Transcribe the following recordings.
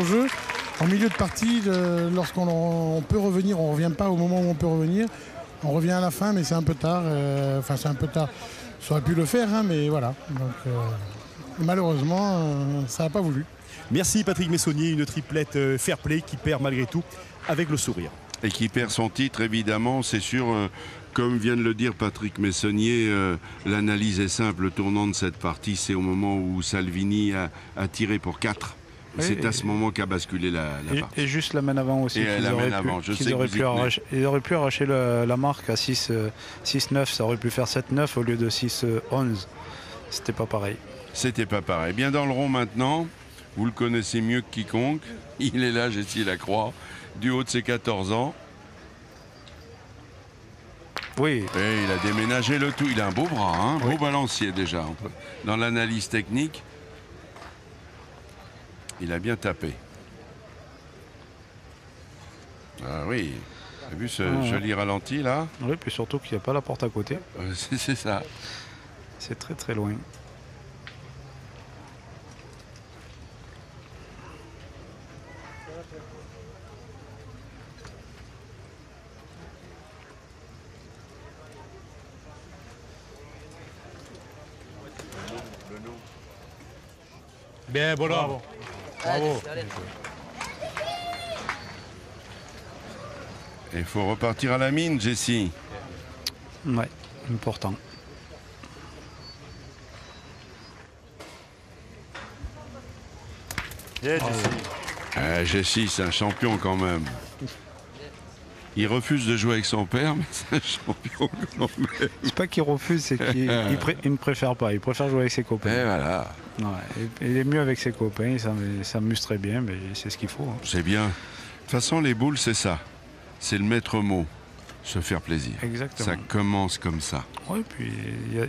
jeu. En milieu de partie, lorsqu'on peut revenir, on ne revient pas au moment où on peut revenir. On revient à la fin, mais c'est un peu tard. Enfin, c'est un peu tard. Ça aurait pu le faire, hein, mais voilà. Donc, malheureusement, ça n'a pas voulu. Merci Patrick Messonnier, une triplette fair play qui perd malgré tout avec le sourire. Et qui perd son titre, évidemment, c'est sûr. Comme vient de le dire Patrick Messonnier, l'analyse est simple. Le tournant de cette partie, c'est au moment où Salvini a tiré pour 4. Oui, c'est à ce moment qu'a basculé la partie. Et juste la main avant aussi. Et la main avant. Ils auraient pu arracher la marque à 6-9. Ça aurait pu faire 7-9 au lieu de 6-11. C'était pas pareil. C'était pas pareil. Bien dans le rond maintenant. Vous le connaissez mieux que quiconque. Il est là, Jessie Lacroix, du haut de ses 14 ans. Oui. Et il a déménagé le tout. Il a un beau bras, hein, beau balancier déjà. Dans l'analyse technique, il a bien tapé. Ah oui, vous avez vu ce joli ralenti là? Oui, puis surtout qu'il n'y a pas la porte à côté. C'est ça. C'est très très loin. Bien, bravo. Bravo. Il faut repartir à la mine, Jessie. Ouais, important. Jessie, c'est un champion quand même. Il refuse de jouer avec son père, mais c'est un champion quand même. C'est pas qu'il refuse, c'est qu'il ne préfère pas. Il préfère jouer avec ses copains. Et voilà. Ouais, il est mieux avec ses copains, il s'amuse très bien, mais c'est ce qu'il faut. Hein. C'est bien. De toute façon, les boules, c'est ça. C'est le maître mot. Se faire plaisir. Exactement. Ça commence comme ça. Oui, puis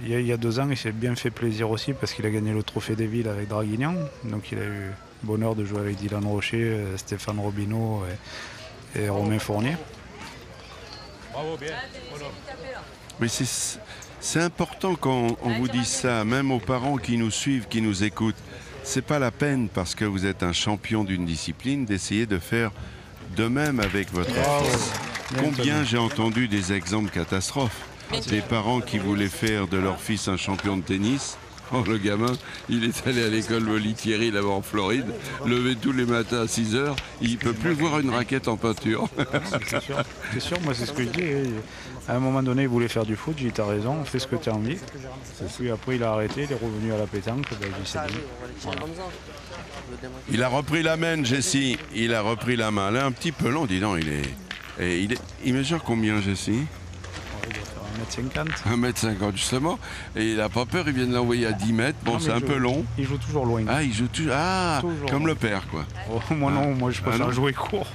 il y a 2 ans, il s'est bien fait plaisir aussi parce qu'il a gagné le trophée des villes avec Draguignan. Donc il a eu le bonheur de jouer avec Dylan Rocher, Stéphane Robineau et Romain Fournier. Bravo, bien. Mais c'est important quand on vous dise ça, même aux parents qui nous suivent, qui nous écoutent. C'est pas la peine, parce que vous êtes un champion d'une discipline, d'essayer de faire de même avec votre fils. Combien j'ai entendu des exemples catastrophes. Des parents qui voulaient faire de leur fils un champion de tennis. Oh, le gamin, il est allé à l'école Molly-Thierry là-bas en Floride, levé tous les matins à 6 heures, il ne peut plus voir une raquette en peinture. C'est sûr, moi c'est ce que je dis. À un moment donné, il voulait faire du foot, j'ai dit t'as raison, fais ce que tu as envie. Puis après il a arrêté, il est revenu à la pétanque, ben, j'ai dit c'est bien. Voilà. Il a repris la main, Jessie, il a repris la main. Là, un petit peu long, dis donc, il mesure combien, Jessie? 1m50. 1m50 justement, et il n'a pas peur, il vient de l'envoyer à 10 mètres, bon c'est un peu long. Il joue toujours loin. Ah, il joue toujours, comme le père quoi. Oh, moi non, moi je préfère jouer court.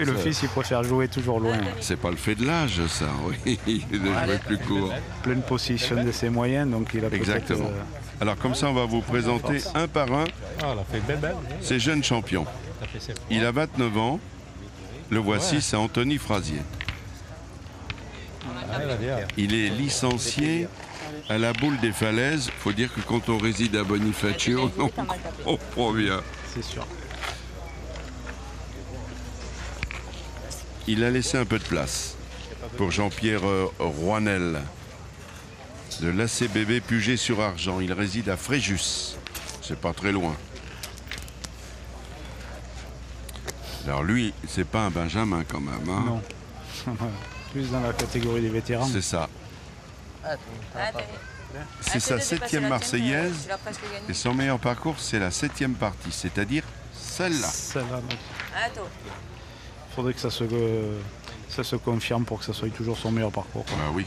Et le fils il préfère jouer toujours loin. C'est pas le fait de l'âge ça, oui, de jouer plus court. Pleine possession de ses moyens, donc il a exactement. Alors comme ça on va vous présenter un par un ces jeunes champions. Il a 29 ans, le voici, c'est Anthony Frazier. Il est licencié à la Boule des Falaises. Il faut dire que quand on réside à Bonifacio, on comprend bien. C'est sûr. Il a laissé un peu de place pour Jean-Pierre Roinel de l'ACBB Puget-sur-Argent. Il réside à Fréjus. C'est pas très loin. Alors lui, c'est pas un Benjamin quand même. Hein. Non. Plus dans la catégorie des vétérans. C'est ça. C'est sa 7e Marseillaise et son meilleur parcours, c'est la 7e partie, c'est-à-dire celle-là. Il faudrait que ça se confirme pour que ça soit toujours son meilleur parcours. Quoi. Ah oui.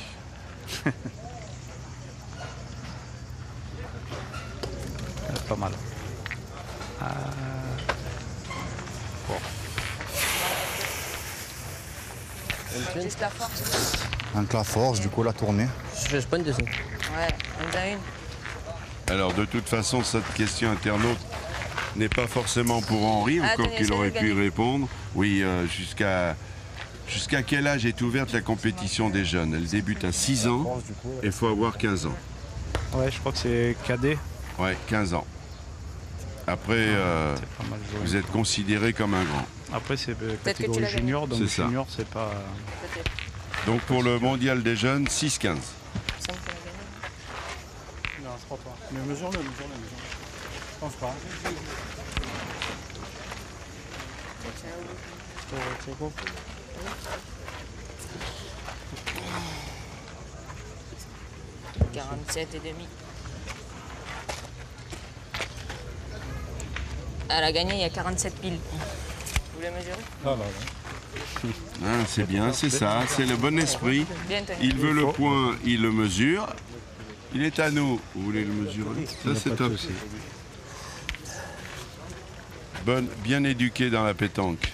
Pas mal. Bon. Juste la force. Donc la force, du coup la tournée. Je sprint dessus. Ouais, on a une. Alors de toute façon, cette question internaute n'est pas forcément pour Henri, encore qu'il aurait pu y répondre. Oui, jusqu'à quel âge est ouverte la compétition des jeunes? Elle débute à 6 ans et il faut avoir 15 ans. Ouais, je crois que c'est cadet. Ouais, 15 ans. Après, C'est pas mal joué. vous êtes considéré comme un grand. Après, c'est que tu catégorie l'as gagné. junior, donc C'est ça. junior, c'est pas. Peut-être. Donc pour le mondial des jeunes, 6-15. Il me semble qu'on a gagné. Non, c'est pas toi. Mais mesure-le. Je pense pas. C'est bon. 47 et demi. Elle a gagné il y a 47 piles. Vous voulez mesurer? Hein, c'est bien, c'est ça, c'est le bon esprit. Bien tenu. Il veut le point, il le mesure. Il est à nous. Vous voulez le mesurer? Ça, c'est top. Bonne, bien éduqué dans la pétanque.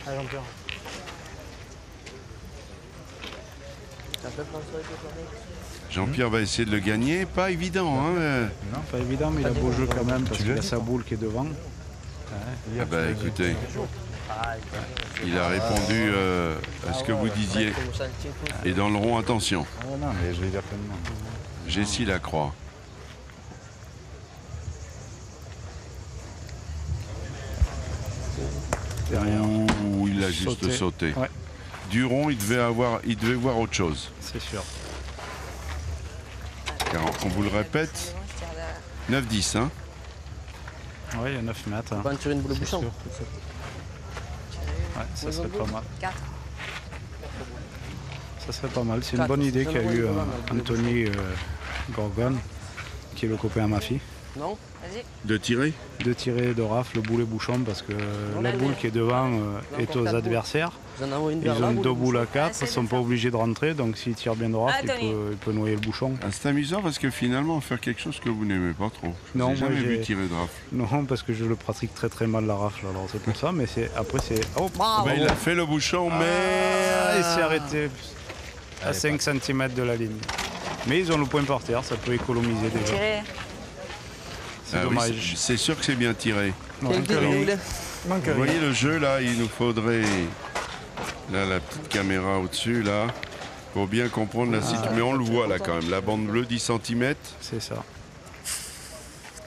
Allez, Jean-Pierre. Jean-Pierre va essayer de le gagner. Pas évident, hein? Non, pas évident, mais il a beau jeu quand même parce qu'il a sa boule qui est devant. Ah bah écoutez, il a répondu à ce que vous disiez. Et dans le rond, attention. Ah non, mais je vais dire pleinement. Jessie Lacroix. Derrière. Ouh, il a juste sauté. Ouais, Du rond, il devait voir autre chose. c'est sûr. Car on vous le répète, Je tire derrière. 9-10, hein? Oui, il y a 9 mètres. On va en tirer une boule au C'est bouchon. sûr. Ouais, ça serait pas mal. 4. Ça serait pas mal. C'est une bonne idée qu'a eu Anthony Gorgon, qui est le copain à ma fille, Non? Vas-y. De tirer? de tirer de rafle le boulet bouchon parce que la boule qui est devant est aux adversaires. Vous en avez une Ils vers là, ont boule deux au boules à bouchon. 4, ils ne sont pas obligés de rentrer, donc s'il tire bien de rafle, Tony. il peut noyer le bouchon. Ah, c'est amusant parce que finalement, faire quelque chose que vous n'aimez pas trop. Je Non, n'ai moi, jamais vu j'ai- tirer de rafle. Non, parce que je le pratique très très mal la rafle, alors c'est pour ça, mais après c'est... Oh, Bah, il a fait le bouchon, mais... il s'est arrêté à 5 cm de la ligne. Mais ils ont le point par terre, ça peut économiser déjà. Tirer. C'est Ah oui, dommage. c'est sûr que c'est bien tiré. Non, Quel encore vous une. voulez? Vous voyez le jeu là, il nous faudrait là la petite caméra au-dessus là pour bien comprendre la situation. Mais on le voit là quand même, la bande bleue 10 cm, C'est ça.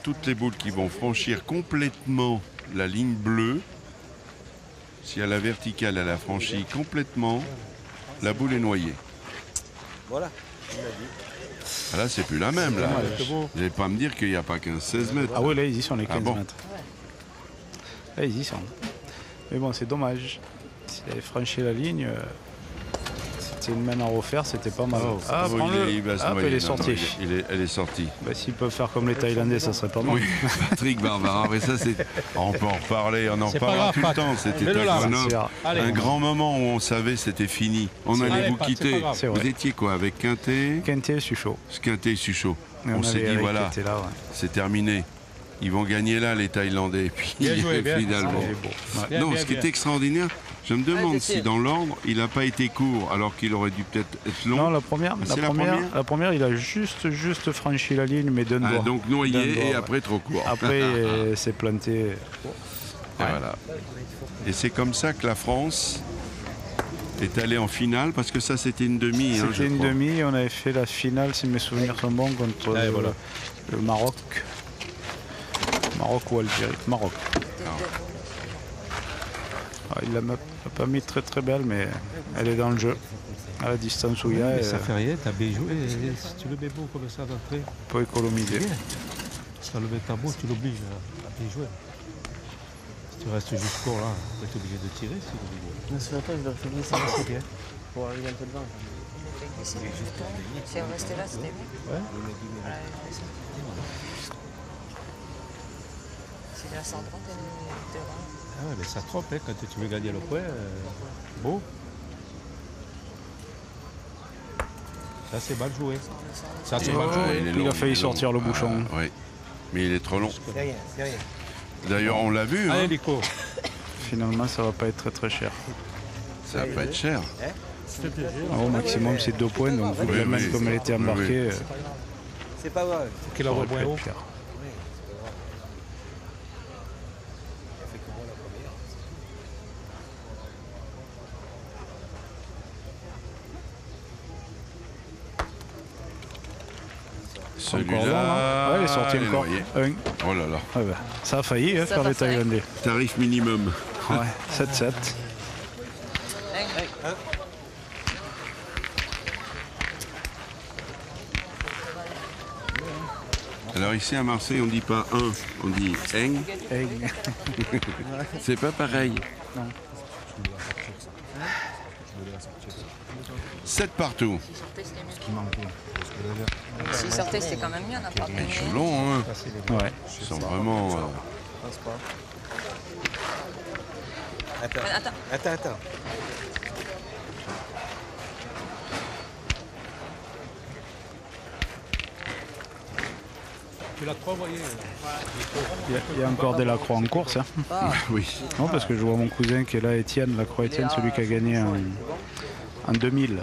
toutes les boules qui vont franchir complètement la ligne bleue. Si à la verticale elle a franchi complètement, la boule est noyée. Voilà. Ah, là c'est plus la même là. Vous n'allez pas me dire qu'il n'y a pas 15-16 mètres. Ah oui, là ils y sont les 15 Ah bon. mètres. Là ils y sont. Mais bon, c'est dommage. S'il avait franchi la ligne, c'était une main à refaire, c'était pas mal. Ah, Oh, prends-le. il va se Hop, noyer. elle est Non, non, sortie. elle est sortie. Bah, s'ils peuvent faire comme les Thaïlandais, ça serait pas mal. Oui, Patrick Barbara, mais ça c'est. On peut en reparler, on en C'est pas reparlera grave, tout le Pat. temps. C'était Fais-le là. un bonhomme. C'est- Allez. Un grand moment où on savait c'était fini. On allait Allez, vous Pat, c'est quitter. pas grave. C'est Vous vrai. étiez quoi avec Quintet, Quintet, Suchot. Quintet et Suchot. Et On s'est avait dit Eric voilà, qui était là, ouais. c'est terminé. Ils vont gagner là les Thaïlandais. Et puis Bien joué, bien. finalement. Il est beau. Ouais. Bien, Non, bien, ce qui bien. est extraordinaire, je me demande c'est si sûr. dans l'ordre il n'a pas été court alors qu'il aurait dû peut-être être long. Non, la première, C'est la première la première, il a juste franchi la ligne, mais d'un Ah, doigt. donc D'un noyé doigt, et ouais. après trop court. Après, c'est planté. Et voilà. Et c'est comme ça que la France est allée en finale, parce que ça c'était une demi. hein, je C'était une crois. demi, on avait fait la finale, si mes souvenirs sont bons, contre le Maroc. Maroc ou Algérie. Maroc. Ah, il l'a pas mis très très belle, mais elle est dans le jeu. À la distance où il y a, Mais elle ça fait rien, t'as bien joué. Si tu le mets beau comme ça d'entrée, peut économiser. si tu le mets pas beau, tu l'obliges à bien jouer. Si tu restes juste court là, tu es obligé de tirer. Si tu le Ne se fait pas, je leur fais glisser. c'est bien. Pour arriver un peu devant. Si on restait là, c'était bien. Voilà, c'est la 130 et le terrain. Ah ouais, mais ça trompe hein, quand tu veux gagner le point. Beau. Ça c'est mal joué. Ça c'est mal Ouais, joué. il est Il long, a failli il est sortir long. le bouchon. Ah, oui. Mais il est trop long. C'est rien, c'est rien. D'ailleurs, on l'a vu, Allez hein, Nico. Finalement, ça va pas être très très cher. ça va pas être cher. Au maximum, c'est 2 points, donc vous Oui, la même oui. comme elle était Oui, embarquée, C'est pas grave. Qu'il ça envoie aurait pu moins haut. être cher. Celui-là, encore long, hein. Ouais, il est sorti il est encore. noyé. Un. Oh là là. Ouais, bah, ça a failli Ça faire va les faire. Thaïlandais. Tarif minimum. Ouais, 7-7. Alors ici à Marseille, on dit pas un, on dit eng. C'est pas pareil. 7 partout. S'il sortait, c'était quand même bien. On n'a pas Ils sont gagné. longs, hein. Ouais. Ils sont vraiment. Attends. Tu l'as trop envoyé. Il y a encore des Lacroix en course. Hein. Oui. Non, parce que je vois mon cousin qui est là, Étienne, Lacroix Étienne, celui qui a gagné en 2000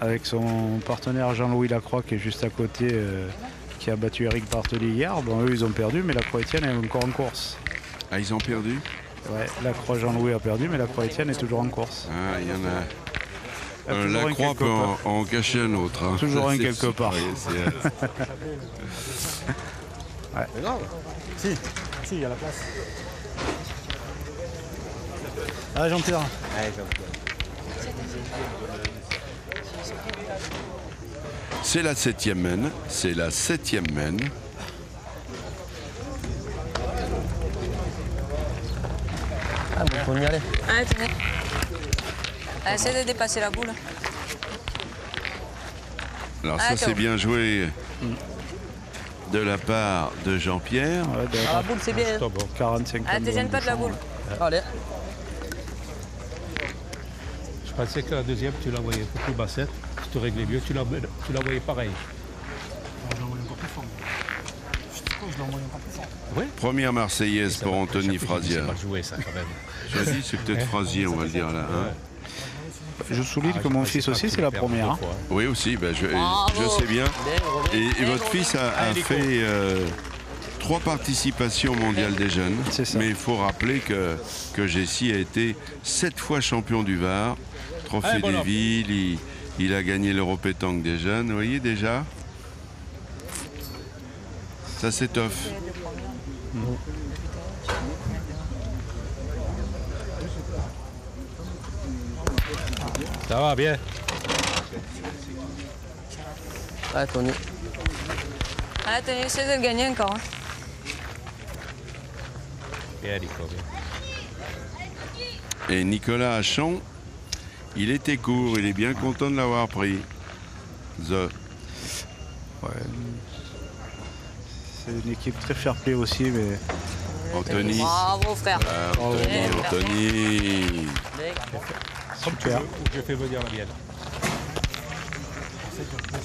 avec son partenaire Jean-Louis Lacroix qui est juste à côté, qui a battu Eric Bartoli hier. Bon, eux, ils ont perdu, mais Lacroix Étienne est encore en course. Ah, ils ont perdu? Ouais, Lacroix Jean-Louis a perdu, mais Lacroix Étienne est toujours en course. Ah, il y en a. Il y a Un toujours un Lacroix quelque peut part. en cacher un autre. Hein. Toujours Ça, un c'est quelque sûr. part. Oui, c'est- Si, il y a la place. Ah, Jean-Pierre. C'est la 7e mène. C'est la 7e mène. Allez, tenez. Allez, essaye de dépasser la boule. Alors Ah, ça, c'est ciao. bien joué de la part de Jean-Pierre. Ouais, de- La boule, c'est bien. 45 Ah, te gêne pas de la boule. Allez. Je pensais que la deuxième, tu la voyais un peu plus bassette. Si tu réglais mieux, tu la voyais pareil. Je l'ai envoyé encore plus fort. Je l'ai envoyé encore plus fort. Première Marseillaise pour Anthony Frazier. C'est mal joué, ça, quand même. Je dis, c'est peut-être Frazier, on va le dire là. hein. Je souligne que mon fils aussi, c'est la première. Hein. Oui, aussi, ben, je Bravo. sais bien. Bien, Et votre fils a fait 3 participations mondiales des jeunes. C'est ça. Mais il faut rappeler que Jessie a été 7 fois champion du Var, Trophée Allez, bon des homme. villes, il a gagné l'Europétanque des jeunes. Vous voyez déjà? Ça s'étoffe. Ça va bien. Allez, Tony. Allez, Tony, essaye de le gagner encore. Hein. Bien, Nico, bien. Et Nicolas Hachon, il était court, il est bien content de l'avoir pris. Ouais. C'est une équipe très fair-play aussi, mais Anthony. Bravo, frère. Anthony. super, Je fais venir la mienne.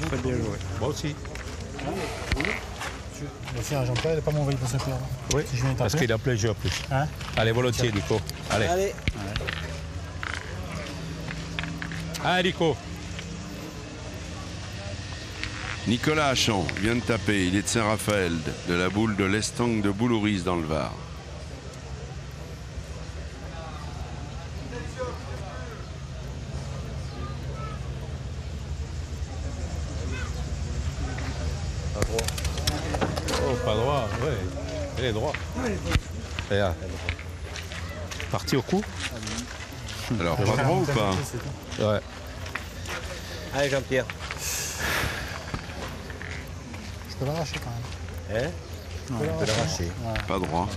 très bien joué. Moi aussi. Tiens, Jean-Pierre, il n'est pas m'envoyer pour ce père. Oui, Si je viens parce taper. qu'il a plein jeu en plus. Hein? Allez, volontiers, Nico. Allez. Allez, Nico. Nicolas Hachon vient de taper, il est de Saint-Raphaël, de la boule de l'Estanque de Boulouris dans le Var. Oh, pas droit, ouais. Elle est droit. Regarde. Parti au coup? Alors, pas droit ou pas? Ouais. Allez Jean-Pierre. Je peux l'arracher quand même. Hein? On peut l'arracher. Pas droit.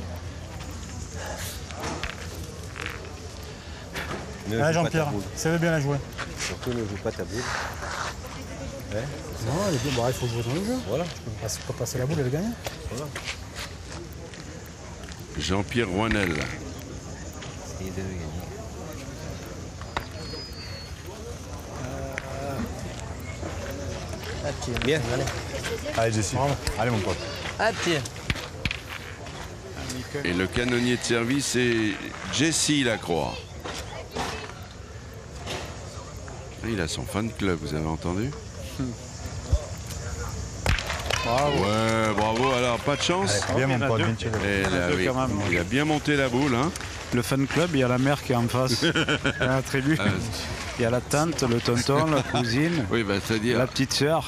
Ne joue Allez pas Jean-Pierre, ta boule. ça veut bien la jouer. Surtout ne joue pas ta boule. Non, elle est bien. Bon, il faut jouer dans le jeu. Voilà. Je peux pas passer la boule et le gagner. Jean-Pierre Rouanel. Essayez de le gagner. Bien. Allez. Allez, Jessie. Allez, mon pote. Ah, pied. Et le canonnier de service est Jessie Lacroix. Il a son fan club, vous avez entendu? Bravo. Ouais, bravo. Alors, pas de chance. Bien, il y en mon a pote. deux. Bien tiré. Et là, deux oui, quand même. il a bien monté la boule. Hein. Le fan club, il y a la mère qui est en face. Il y a la tribu. Il y a la tante, le tonton, la cousine, Oui, bah, c'est-à-dire, la petite sœur.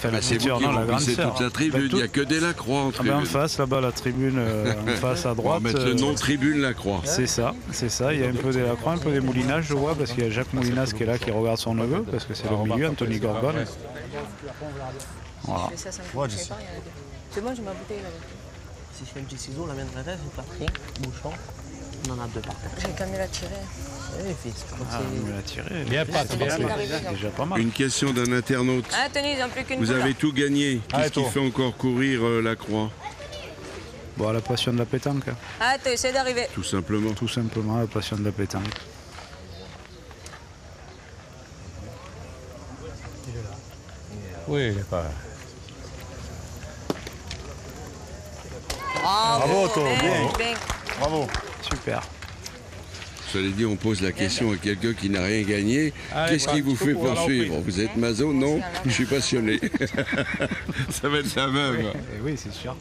Enfin, Bah, la c'est petite vous sœur, qui non, la grande remplissez sœur. toute la tribune, il n'y a que des Lacroix en Ah tribune. ben, en face, là-bas, la tribune, en face à On va droite. mettre le nom tribune Lacroix. C'est ça. Il y a un peu des Lacroix, un peu des Moulinages, je vois, parce qu'il y a Jacques Moulinas qui est là, qui regarde son neveu, parce que c'est le milieu, Anthony Gorgone. Voilà. Mais ça me fait chier pas, il y en a deux. C'est bon, j'ai ma bouteille là-bas. Si je fais un petit ciseau, la main de la tête, j'ai pas pris, bouchon. On en a deux par terre. J'ai quand même la tirée. Eh, fils, je crois que Ah, c'est. mais la tirée. Bien, Pat, bien. C'est déjà pas mal. Une question d'un internaute. Ah, tenez, ils n'ont plus qu'une Vous boule, avez là. tout gagné. Allez, Qu'est-ce qui toi. fait encore courir Lacroix? Bon, la passion de la pétanque. Ah, tu essaies d'arriver. Tout simplement. Tout simplement, la passion de la pétanque. Oui, il est pas. Bravo, toi, bien. Bien. Bravo. Super. Cela dit, on pose la question à quelqu'un qui n'a rien gagné. Allez, Qu'est-ce qui vous fait pour la poursuivre? reprise. Vous êtes maso? Non, je suis passionné. Ça va être la même. Oui, c'est sûr.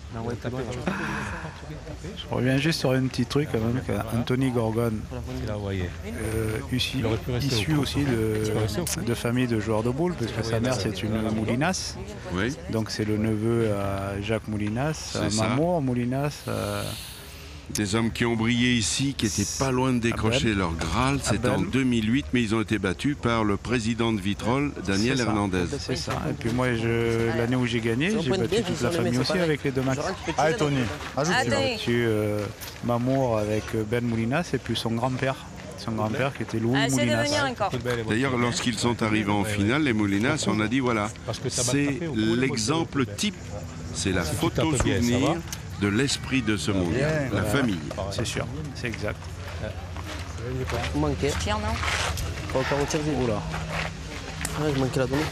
Je reviens juste sur un petit truc quand même. Anthony Gorgone, Il a envoyé. issu aurait pu rester au aussi de famille de joueurs de boules, parce que sa mère c'est une Moulinas. Oui. Donc c'est le neveu à Jacques Moulinas, à C'est ça. Mamour Moulinas. Des hommes qui ont brillé ici, qui étaient pas loin de décrocher leur Graal. C'était en 2008, mais ils ont été battus par le président de Vitrolles, Daniel C'est ça. Hernandez. C'est ça. Et puis moi, l'année où j'ai gagné, j'ai battu toute la famille aussi avec les deux matchs. Allez, Tony, ajoute. Ah, J'ai tenez. battu Mamour avec Ben Moulinas et puis son grand-père. Son grand-père qui était Louis Ah, essaie de Moulinas. venir encore. D'ailleurs, lorsqu'ils sont arrivés en finale, les Moulinas, on a dit voilà, Parce que ça bat c'est café au bout, le l'exemple moitié au type, c'est la tapes photo bien, ça souvenir va de l'esprit de ce monde, la famille. C'est sûr, c'est exact. Il manquait. Tiens, non. Pas encore au tir du. Oula, Ouais, je manquais la donnée.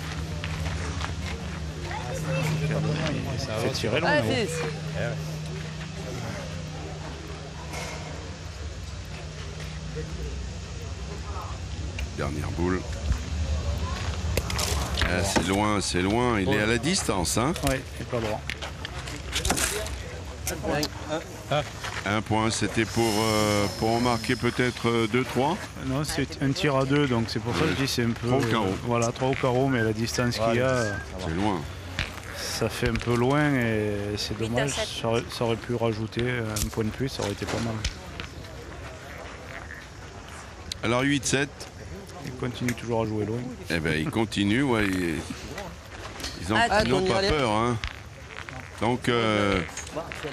ça fait tirer loin. Ah, là-haut. fils. Dernière boule. Ah, c'est loin, il est à la distance. Hein. Oui, il n'est pas droit. Un point, c'était pour en marquer peut-être 2-3. Non, c'est un tir à deux, donc c'est pour ça que je dis c'est un peu. 3 au carreau. Voilà, 3 au carreau, mais la distance qu'il y a, C'est loin. ça fait un peu loin et c'est 8 à dommage. 7. Ça aurait pu rajouter un point de plus, ça aurait été pas mal. Alors 8-7, Il continue toujours à jouer loin. eh ben, ils continuent. Ouais, ils Ah, n'ont Tony, pas allez. peur. Hein. Donc,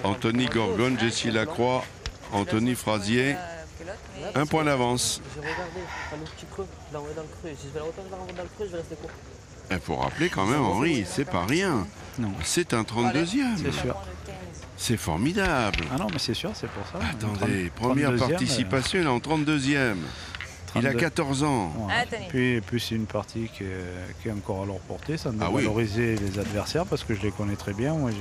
Anthony Gorgone, Jessie Lacroix, Anthony Frasier, un point d'avance. J'ai regardé, t'as le petit creux, je l'ai envoyé dans le creux. Si je vais la retenir, je la renvoie dans le creux, je vais rester court. Il faut rappeler quand même, Henri, c'est pas rien. Non. C'est un 32e. C'est sûr. C'est formidable. Ah non, mais c'est sûr, c'est pour ça. Attendez, première 32e, participation, il est en 32e. Il a 32. 14 ans. Voilà. Ah, tenez. Puis c'est une partie qui est encore à leur portée, ça doit Ah oui. valoriser les adversaires parce que je les connais très bien. Moi,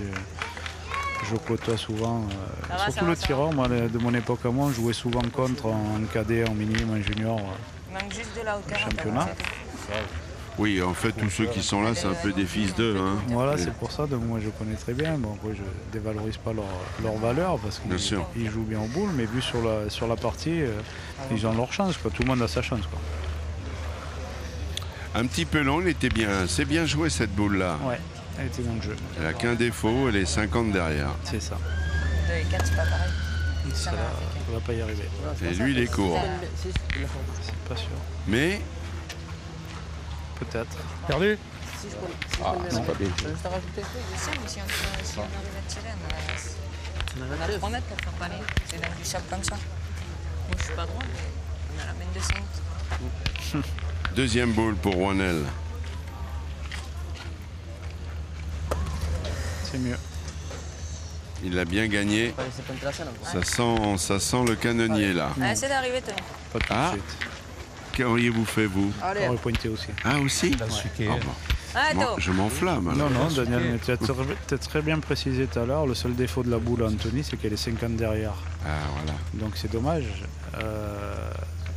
je côtoie souvent, Ça va, surtout ça va, le ça tireur. Moi, de mon époque à moi, on jouait souvent contre en cadet, en minime, en junior. Il manque juste de la hauteur. Championnat. Oui, en fait, tous ceux qui sont là, c'est un peu des fils d'eux. Hein. Voilà, c'est pour ça. Donc moi, je connais très bien. Bon, après, je dévalorise pas leur valeur parce Bien sûr. qu'ils jouent bien au boule, mais vu sur la partie, ils ont leur chance. Quoi. Tout le monde a sa chance. Quoi. Un petit peu long, il était bien. C'est bien joué cette boule-là. Ouais, elle était dans le jeu. Elle n'a qu'un défaut, elle est 50 derrière. C'est ça. 2 et 4, c'est pas pareil. Ça va pas y arriver. Et lui, il est court. C'est pas sûr. Mais Peut-être. Perdu. Si je connais c'est pas bien. Je vais juste à rajouter. Oui, je sais, mais si on arrive à tirer, on a la promenade pour faire parler. C'est dans du sable comme ça. Moi, je suis pas droit, mais on a la main de 5. deuxième boule pour Rouanel. C'est mieux. Il a bien gagné. Pas laisser pointer la scène encore. Ça sent le canonnier là. Ah, essaie d'arriver, Tony. Pas tout Ah. de suite. Qu'auriez-vous fait vous? Allez, On aurait pointé aussi. Ah aussi Dans le suquet. Ah, bon. Ah, Moi, attends. je m'enflamme. Non, alors. non, Daniel, mais tu as très bien précisé tout à l'heure, le seul défaut de la boule à Anthony, c'est qu'elle est 50 derrière. Ah voilà. Donc c'est dommage.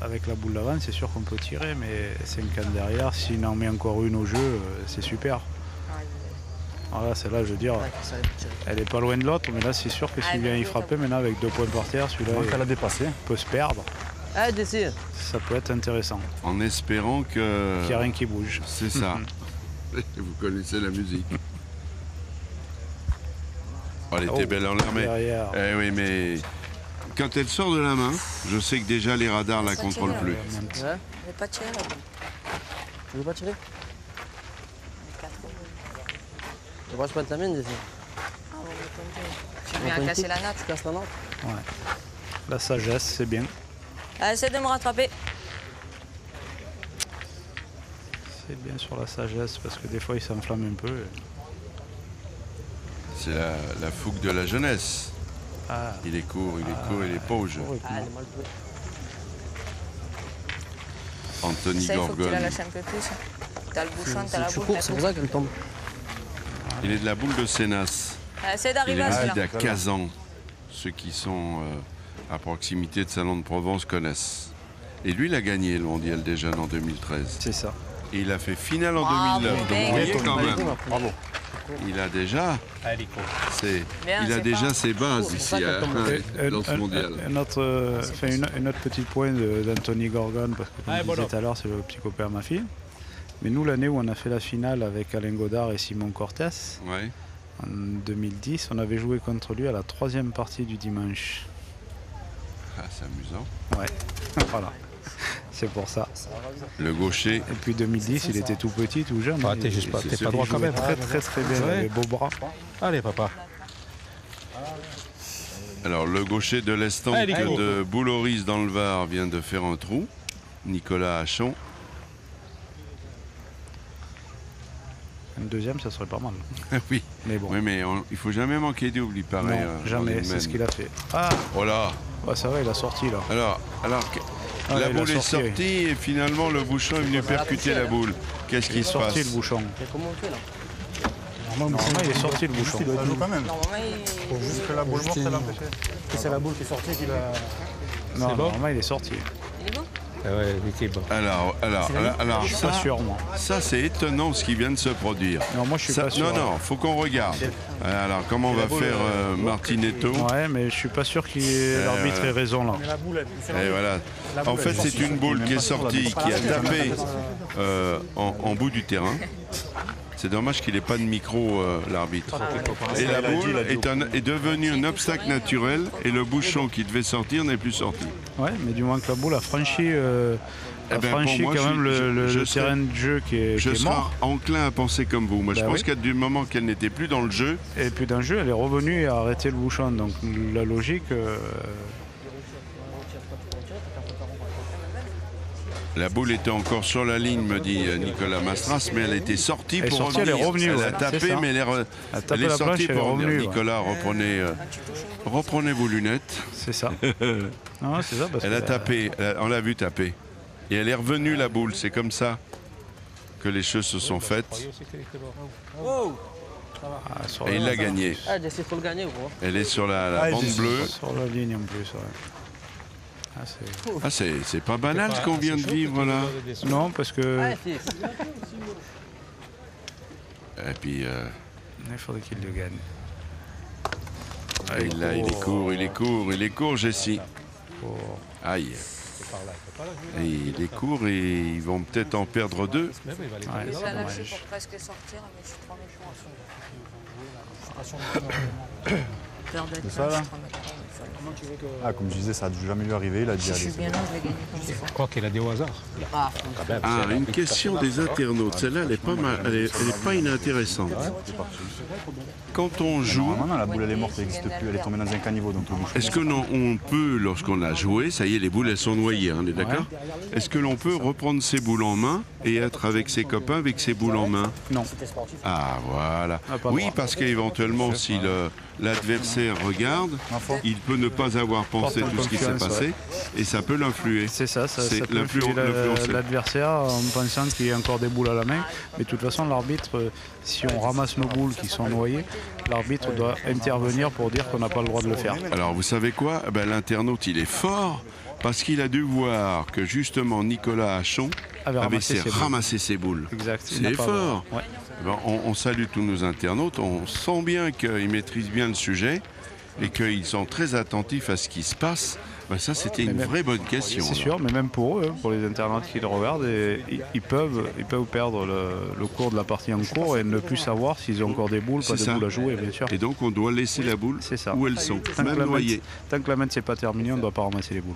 Avec la boule d'avant, c'est sûr qu'on peut tirer, mais 50 derrière, s'il en met encore une au jeu, c'est super. Alors là, celle-là, je veux dire, ça va tirer. elle est pas loin de l'autre, mais là, c'est sûr que s'il vient y frapper, maintenant avec 2 points par terre, celui-là Donc elle a dépassé. peut se perdre. Allez, Jessie. Ça peut être intéressant. En espérant que... Qu'il n'y a rien qui bouge. C'est ça. Vous connaissez la musique. Oh, elle était belle en l'air, mais... Derrière. Eh oui, mais quand elle sort de la main, je sais que déjà les radars la contrôlent plus. Ouais. Je vais pas tirer là. Tu veux pas tirer? Tu vois, je peux te la mienne d'ici. Ah, on va tenter. Tu viens casser la natte. Tu casses la natte? Ouais. La sagesse, c'est bien. Essaie de me rattraper. C'est bien sur la sagesse parce que des fois il s'enflamme un peu. C'est la fougue de la jeunesse. Ah. Il est court, il est pas au jeu. Ah, elle est mal jouée. Anthony Ça, il faut que tu la Gorgon. lâches un peu plus. T'as le bouchon, t'as la Tu boule. cours, t'as c'est tout. pour ça qu'elle tombe. Il est de la boule de Sénas. Essaie Il d'arriver est à né celui-là. à Kazan. Ceux qui sont à proximité de Salon de Provence connaissent. Et lui, il a gagné le mondial des jeunes en 2013. C'est ça. Et il a fait finale en Bravo, 2009. Donc Ben. vous voyez quand même. Bravo. Il a déjà, Bien, il a c'est déjà pas- ses bases ici dans ce mondial. Une autre petit point d'Anthony Gorgon, parce que comme je disais tout à l'heure, c'est le petit copain à ma fille. Mais nous, l'année où on a fait la finale avec Alain Godard et Simon Cortés, Ouais. en 2010, on avait joué contre lui à la 3e partie du dimanche. Ah, c'est amusant. Ouais, voilà. C'est pour ça. Le gaucher. Et puis 2010, il était tout petit, tout jeune. Ah, Il- t'es juste pas- il t'es pas droit quand jouait même. Très très bien, il Ouais. avait beau bras. Allez, papa. Alors, le gaucher de l'Estanque Allez, Nico. de Bouloris dans le Var vient de faire un trou. Nicolas Hachon. Une deuxième, ça serait pas mal. Oui. Mais bon. Oui, mais il faut jamais manquer d'oubli pareil. Non, jamais, c'est ce qu'il a fait. Ah, Oh là. ouais, ça va, il a sorti là. Alors Ah, la il a boule est sorti. sortie et finalement le bouchon est venu percuter la boule. Qu'est-ce qui se Sorti passe? le bouchon. Mais comment on fait là? Normalement, il est sorti le bouchon. Ça joue quand même. Normalement, il... Faut juste que la boule morte, elle l'empêche. C'est la boule qui est sortie qui l'a. Non, C'est bon normalement, il est sorti. Il est bon? Ah ouais, il était bon. Alors Je suis pas sûr, moi. ça c'est étonnant ce qui vient de se produire. Non, moi, je suis Ça- pas sûr. non, faut qu'on regarde. Alors comment va faire Martinetto? Ouais, mais je suis pas sûr que l'arbitre ait raison là. Mais la boule, elle. Et voilà. En fait, c'est une boule qui est sortie, qui a tapé en bout du terrain. C'est dommage qu'il n'ait pas de micro, l'arbitre. Et la boule est devenue un obstacle naturel et le bouchon qui devait sortir n'est plus sorti. Ouais, mais du moins que la boule a franchi, Eh ben, pour moi, quand même le je serais- terrain de jeu qui est Je serai mort. enclin à penser comme vous. Moi, je Bah pense oui. qu'à du moment qu'elle n'était plus dans le jeu, Et puis d'un jeu, elle est revenue et a arrêté le bouchon. Donc la logique, la boule était encore sur la ligne, me dit Nicolas Mastras, mais elle était sortie Elle est pour sortie, revenir. elle est revenue, Elle a ouais, tapé, c'est ça. mais elle a tapé est la sortie planche, elle est pour revenir. revenue, ouais. Nicolas, reprenez vos lunettes. c'est ça. Non, c'est ça parce Elle que a tapé, on l'a vu taper. Et elle est revenue, la boule. C'est comme ça que les choses se sont faites. ah, sur Et il l'a gagné. Ah, il faut le gagner, gros. Elle est sur la bande bleue. sur la ligne en plus. Ouais. Ah, Ah, c'est pas banal ce qu'on vient de vivre là. non, parce que Ah, fils. Et puis, il faudrait qu'il le gagne. ah, il est court, Jessie. Aïe. Et il est court et ils vont peut-être en perdre deux. Ouais, Je c'est l'ai lâché dommage. pour presque sortir, mais je suis 3 mètres C'est ça là Ah, comme je disais, ça n'a jamais lui arriver. Il a dit Si je allez, suis c'est bien bon. là, je vais gagner comme ça. Je crois qu'il a des au hasard. Ah, Ah, une question des internautes. Celle-là, elle est pas mal, elle est pas inintéressante. Quand on joue, Normalement, non, la boule elle est morte, elle n'existe plus. Elle est tombée dans un caniveau. Donc le bouchon. est-ce que on peut, lorsqu'on a joué, ça y est, les boules elles sont noyées, hein, on est d'accord? Est-ce que l'on peut reprendre ses boules en main et être avec ses copains avec ses boules en main? Non. Ah voilà. Ah, pas Oui, droit. parce qu'éventuellement, si l'adversaire regarde, il peut ne pas avoir pensé Porte tout ce qui s'est confiance, passé et ça peut l'influer. C'est ça, ça C'est peut influer l'influencer. l'adversaire en pensant qu'il y a encore des boules à la main. Mais de toute façon, l'arbitre, si on ramasse nos boules qui sont noyées, l'arbitre doit intervenir pour dire qu'on n'a pas le droit de le faire. Alors vous savez quoi? Eh ben, l'internaute il est fort parce qu'il a dû voir que justement Nicolas Hachon Avait ramassé ses boules. ramassé ses boules. Exact. il n'a C'est pas le droit. fort. Ouais. Eh ben, on salue tous nos internautes, on sent bien qu'ils maîtrisent bien le sujet et qu'ils sont très attentifs à ce qui se passe Bah ça, c'était une vraie bonne question. C'est sûr, mais même pour eux, pour les internautes qui le regardent, ils peuvent perdre le cours de la partie en cours et ne plus savoir s'ils ont encore des boules, pas de boules à jouer, bien sûr. Et donc, on doit laisser la boule où elles sont, même noyées. Tant que la main n'est pas terminée, on ne doit pas ramasser les boules.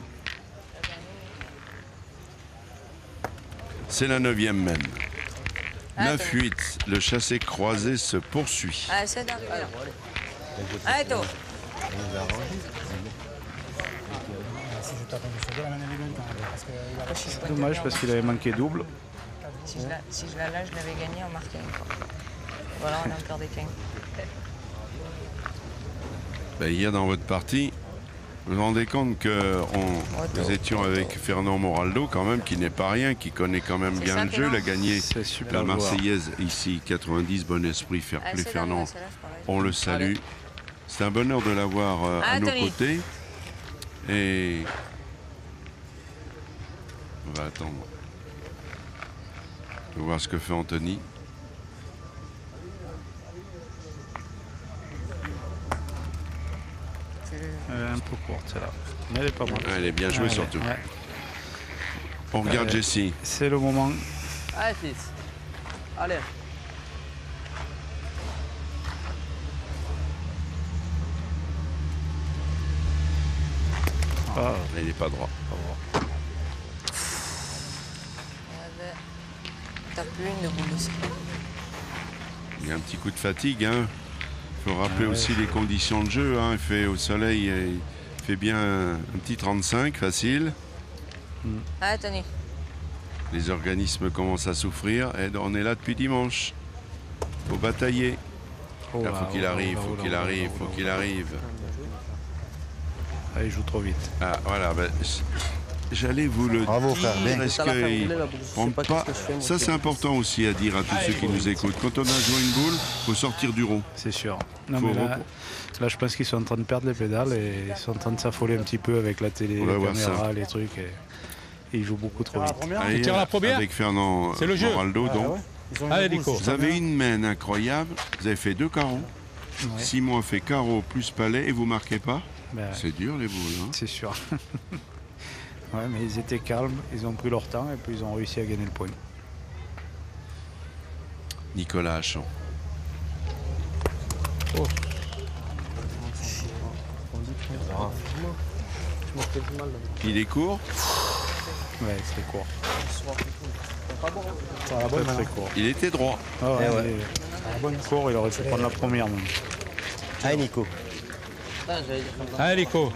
C'est la 9e même. 9-8, le chassé croisé se poursuit. Ah, c'est d'arriver là. Allez, toi. Si je tape sur deux, la main elle est bonne quand même. Parce qu'il a réussi. C'est dommage parce qu'il avait manqué double. Si je la lâche, je l'avais gagné, on marquait une fois. Voilà, on a encore des 15. Ben, hier dans votre partie, vous vous rendez compte que nous étions avec Fernand Moraldo quand même, qui n'est pas rien, qui connaît quand même bien le jeu. Il a gagné la Marseillaise ici, 90, bon esprit, fair play. Fernand, on le salue. C'est un bonheur de l'avoir à nos côtés. Et on va attendre. On va voir ce que fait Anthony. Elle est un peu courte celle-là, mais elle est pas mal. Elle est bien jouée surtout. Ouais. On regarde Jessie. C'est le moment. Allez, fils. Allez. Ah, il n'est pas droit. T'as plus une de boule aussi. Il y a un petit coup de fatigue. Il faut rappeler aussi les conditions de jeu. Il fait au soleil, il fait bien un petit 35 facile. Allez, Tony. Les organismes commencent à souffrir. Et on est là depuis dimanche. Faut batailler. Il faut qu'il arrive, faut qu'il arrive, faut qu'il arrive. Ah, il joue trop vite. Ah, voilà. Ben, j'allais vous le dire. Est-ce que pas... Ça, c'est important aussi à dire à tous ceux qui nous écoutent. Quand on a joué une boule, il faut sortir du rond. C'est sûr. Non, mais là, je pense qu'ils sont en train de perdre les pédales et ils sont en train de s'affoler un petit peu avec la télé, la caméra, les trucs. Et ils jouent beaucoup trop vite. Tu tires la première avec Fernand Moraldo, donc. Allez, Nico. Vous avez une main incroyable. Vous avez fait 2 carreaux. Simon fait carreau plus palais et vous marquez pas. C'est dur les boules. C'est sûr. Ouais, mais ils étaient calmes, ils ont pris leur temps et puis ils ont réussi à gagner le point. Nicolas Hachon. Oh. Il est court. Ouais, c'est court. Très court. Il était droit. Ah ouais, court, il aurait pu prendre la première même. Allez Nico. Allez Nico.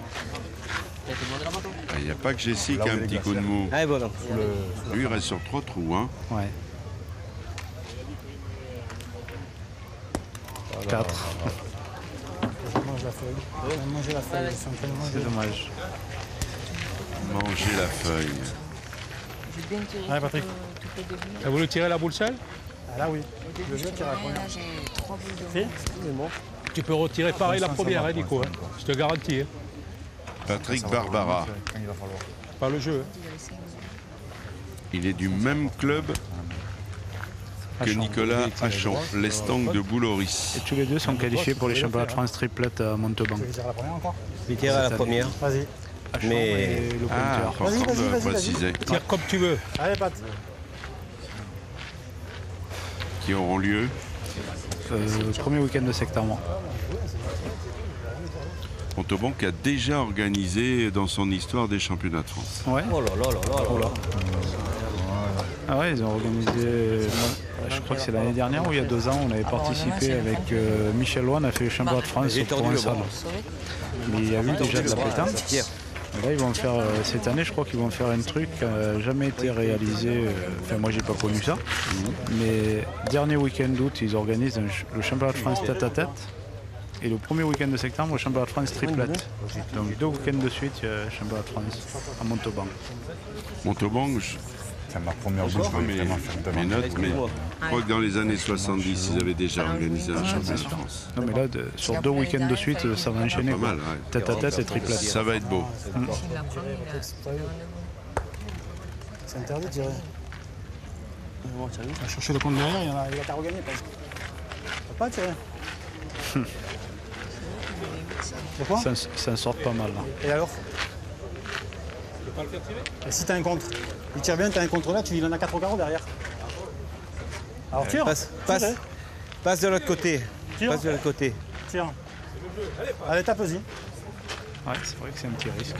Il n'y a pas que Jessie qui a un petit coup de mou. Allez voilà. Lui il reste sur 3 trous. Ouais. 4. Mange la feuille. Manger la feuille. C'est dommage. Manger la feuille. Allez Patrick. T'as voulu tirer la boule seule? Ah là oui. Je veux tirer la première. J'ai 3 boules de Tu peux retirer pareil la première, Nico. Je te garantis. Patrick Barbara. Pas le jeu. Il est du même club que Nicolas Hachon, l'Estang de Bouloris. Et tous les deux sont qualifiés pour les championnats de France triplette à Montauban. Il tire à la première. Vas-y. Mais le pointeur. Important de préciser. Tire comme tu veux. Allez Pat. Qui auront lieu premier week-end de septembre. Montauban qui a déjà organisé dans son histoire des championnats de France. Ouais. oh là là là là. Ah ouais, ils ont organisé, je crois que c'est l'année dernière ou il y a 2 ans, on avait participé avec Michel Loin, on a fait le championnat de France au Provençal. Mais il y a eu déjà de la pétanque. Là, ils vont faire, cette année, je crois qu'ils vont faire un truc qui n'a jamais été réalisé. Enfin, moi, j'ai pas connu ça. Mais dernier week-end d'août, ils organisent le championnat de France tête à tête. Et le premier week-end de septembre, le championnat de France triplette. Donc 2 week-ends de suite, championnat de France à Montauban. Montauban, C'est ma première boule, mes notes, mais je crois que dans les années 70, ils avaient déjà organisé un championnat de France. Non mais là, sur 2 week-ends de suite, ça va enchaîner. Pas mal, tête à tête et triplette. Ça va être beau. C'est interdit de tirer. On va chercher le compte derrière, il a qu'à regagner. On peut pas tirer. Ça en sort pas mal là. Et alors? Et si t'as un contre, il tire bien, t'as un contre là, il en a 4 au carreau derrière. Alors tire. Passe de l'autre côté. Tire. Passe de l'autre côté. Tire. Allez, tape-y. Ouais, c'est vrai que c'est un petit risque.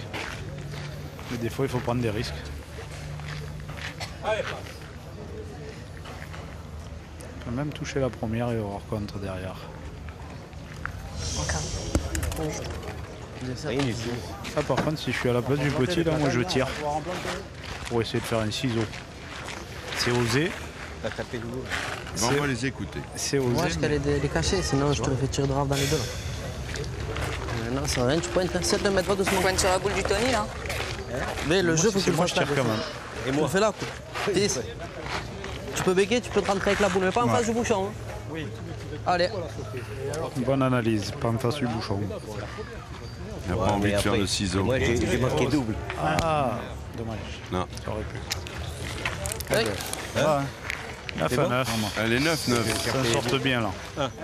Mais des fois, il faut prendre des risques. On peut même toucher la première et avoir contre derrière. Rien du tout. Ça, par contre, si je suis à la place du petit, là, moi, je tire. Pour essayer de faire un ciseau. C'est osé. T'as tapé le bout. Bon, on va les écouter. C'est osé. Moi, je qu'elle les cacher, sinon je t'aurais fait tirer de rave dans les deux. Non, c'est rien, tu pointes. Si elle te met pas doucement. On pointe sur la boule du Tony, là. Mais le jeu, faut que tu le moi, fasses je tire quand même. Et moi, fais là, coup. 10. Tu peux béquer, tu peux te rentrer avec la boule, mais pas en face du bouchon. Hein. Oui. Allez. Bonne analyse, pas en face du bouchon. Il n'a pas envie de faire le ciseau. Moi, j'ai marqué double. Ah, dommage. Non. Ça aurait pu. Oui. 9 à 9. Allez, 9-9. Ça sorte bien là.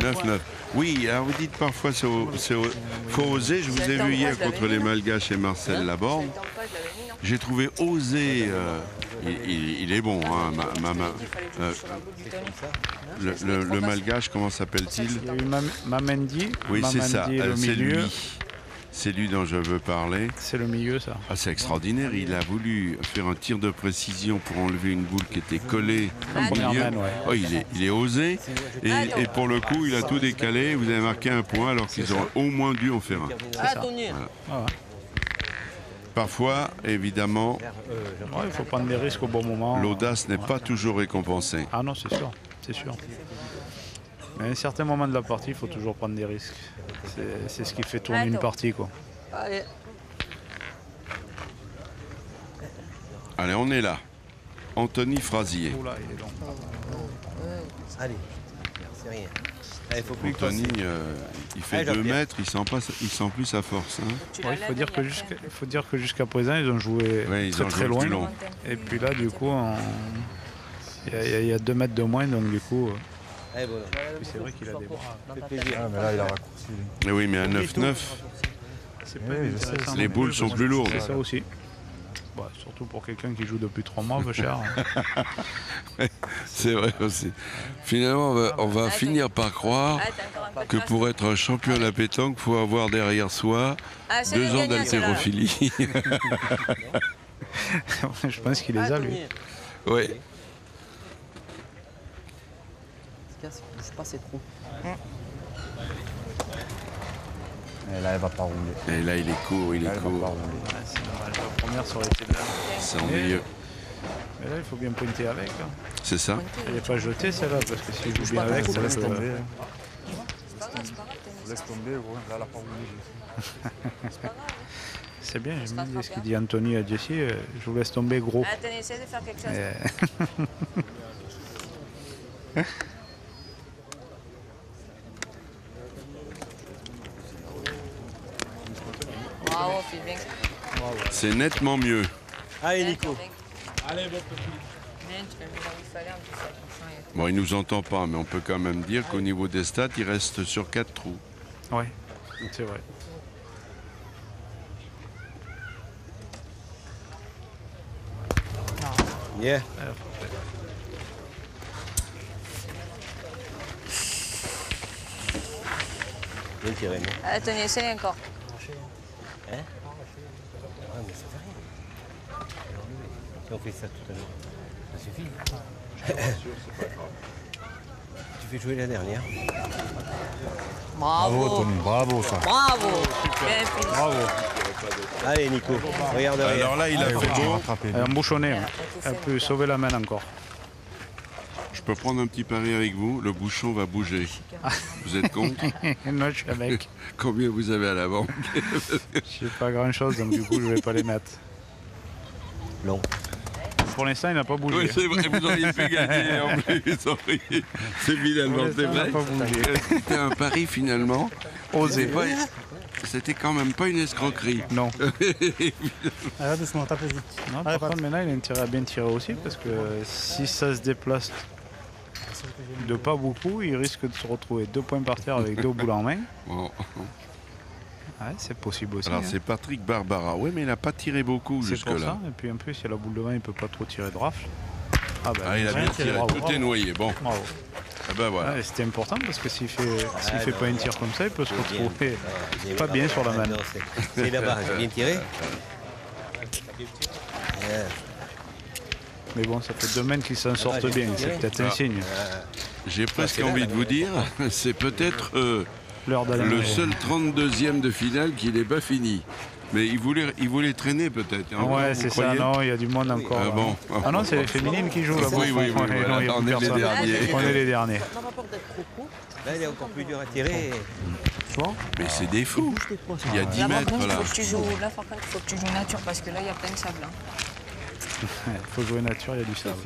9-9. Oui, alors vous dites parfois faut oser. Je vous ai vu hier contre les Malgaches et Marcel Laborde. J'ai trouvé oser. Il est bon, hein, le Malgache, comment s'appelle-t-il? Il y a eu Mamendi. Oui, c'est ça. C'est milieu. lui. C'est lui dont je veux parler. C'est le milieu, ça. Ah, c'est extraordinaire. Il a voulu faire un tir de précision pour enlever une boule qui était collée au milieu. Oh, il est osé. Et pour le coup, il a tout décalé. Vous avez marqué un point alors qu'ils auraient au moins dû en faire un. Ah, Tony. Voilà. Parfois, évidemment, il faut prendre des risques au bon moment. L'audace n'est pas toujours récompensée. Ah non, c'est sûr. C'est sûr. Mais à un certain moment de la partie, il faut toujours prendre des risques. C'est ce qui fait tourner une partie, quoi. Allez. Allez, on est là. Anthony Frasier. Oula, il est long. Allez, c'est rien. Il faut plus Anthony, il fait 2 mètres, il sent plus sa force. Hein. Ouais, il faut dire que jusqu'à présent, ils ont joué très loin. Long. Et puis là, du coup, il y a 2 mètres de moins, donc du coup... c'est vrai qu'il a des bras. Ah, mais là, il a raccourci. Mais oui, mais à 9-9, les boules sont plus lourdes. C'est ça aussi. Bah, surtout pour quelqu'un qui joue depuis 3 mois, peu cher. C'est vrai aussi. Finalement, on va finir par croire que pour être un champion de la pétanque, il faut avoir derrière soi 2 ans d'haltérophilie. Je pense qu'il les a, lui. Oui. Bouge pas, c'est trop. Et là, elle va pas rouler. Et là, il est court, il est court. C'est dommage, la première, ça aurait été bien. C'est ennuyeux. Mais là, il faut bien pointer avec. Hein. C'est ça. Elle n'est pas jetée, celle-là, parce que s'il joue bien avec, ça laisse peut... tomber. Laisse tomber, gros. Là, elle a pas roulé. C'est bien, j'aime bien ce qu'il dit Anthony à Jessie. Je vous laisse tomber, gros. Attends, essaie de faire quelque chose. Bravo, Philippe. C'est nettement mieux. Allez, Nico. Allez, bon petit. Bien, tu fais le meilleur qu'il fallait, en plus, Bon, il nous entend pas, mais on peut quand même dire qu'au niveau des stats, il reste sur 4 trous. Oui, c'est vrai. Yeah. Bien tiré, non? Attends, essaye encore. Hein? Ouais, mais ça fait rien. Si on fait ça tout à l'heure, ça suffit. Tu fais jouer la dernière. Bravo. Bravo, Tony, bravo, ça. Bravo. Bien fait. Bravo. Allez, Nico, regarde derrière. Alors là, il a fait beau. Elle est embouchonnée. Hein. Elle peut sauver la main encore. Je peux prendre un petit pari avec vous. Le bouchon va bouger. Vous êtes contre? Non, je suis avec. Combien vous avez à la banque? Je sais pas grand-chose, donc du coup, je vais pas les mettre. Long. Pour l'instant, il n'a pas bougé. Oui, c'est vrai, vous auriez pu gagner en plus. C'est finalement, c'est vrai. C'était un pari finalement. Osé. C'était quand même pas une escroquerie. Non. Allez, doucement, tape vite. Non, par contre, maintenant, il a intérêt à bien tirer aussi, parce que si ça se déplace de pas beaucoup, il risque de se retrouver 2 points par terre avec 2 boules en main. Bon. Ouais, c'est possible aussi. Alors c'est Patrick Barbara. Oui, mais il n'a pas tiré beaucoup C'est pour jusque-là. ça. Et puis en plus, il y a la boule de vin, il ne peut pas trop tirer de rafle. Ah, bah, Ah, il a bien tiré. bravo. Tout est noyé. Bon. Bravo. Ah ben voilà. Ouais, c'était important parce que s'il fait pas une tir comme ça, il peut se retrouver pas bien sur la main. C'est là-bas, j'ai bien tiré. Mais bon, ça fait 2 mains qui s'en sortent bien, c'est peut-être un signe. J'ai presque envie de vous dire, c'est peut-être le seul 32e de finale qui n'est pas fini. Mais il voulait traîner peut-être. Hein, ouais, c'est ça, non, il y a du monde encore. Ah, bon. Ah non, c'est les féminines qui jouent là-bas. Oui, voilà, on est les derniers. On est les derniers. Là, il est encore plus dur à tirer. Mais c'est des fous. Il y a 10 Là, par mètres contre, là. par contre, il faut que tu joues nature parce que là, il y a plein de sable. Il faut jouer nature, il y a du sable.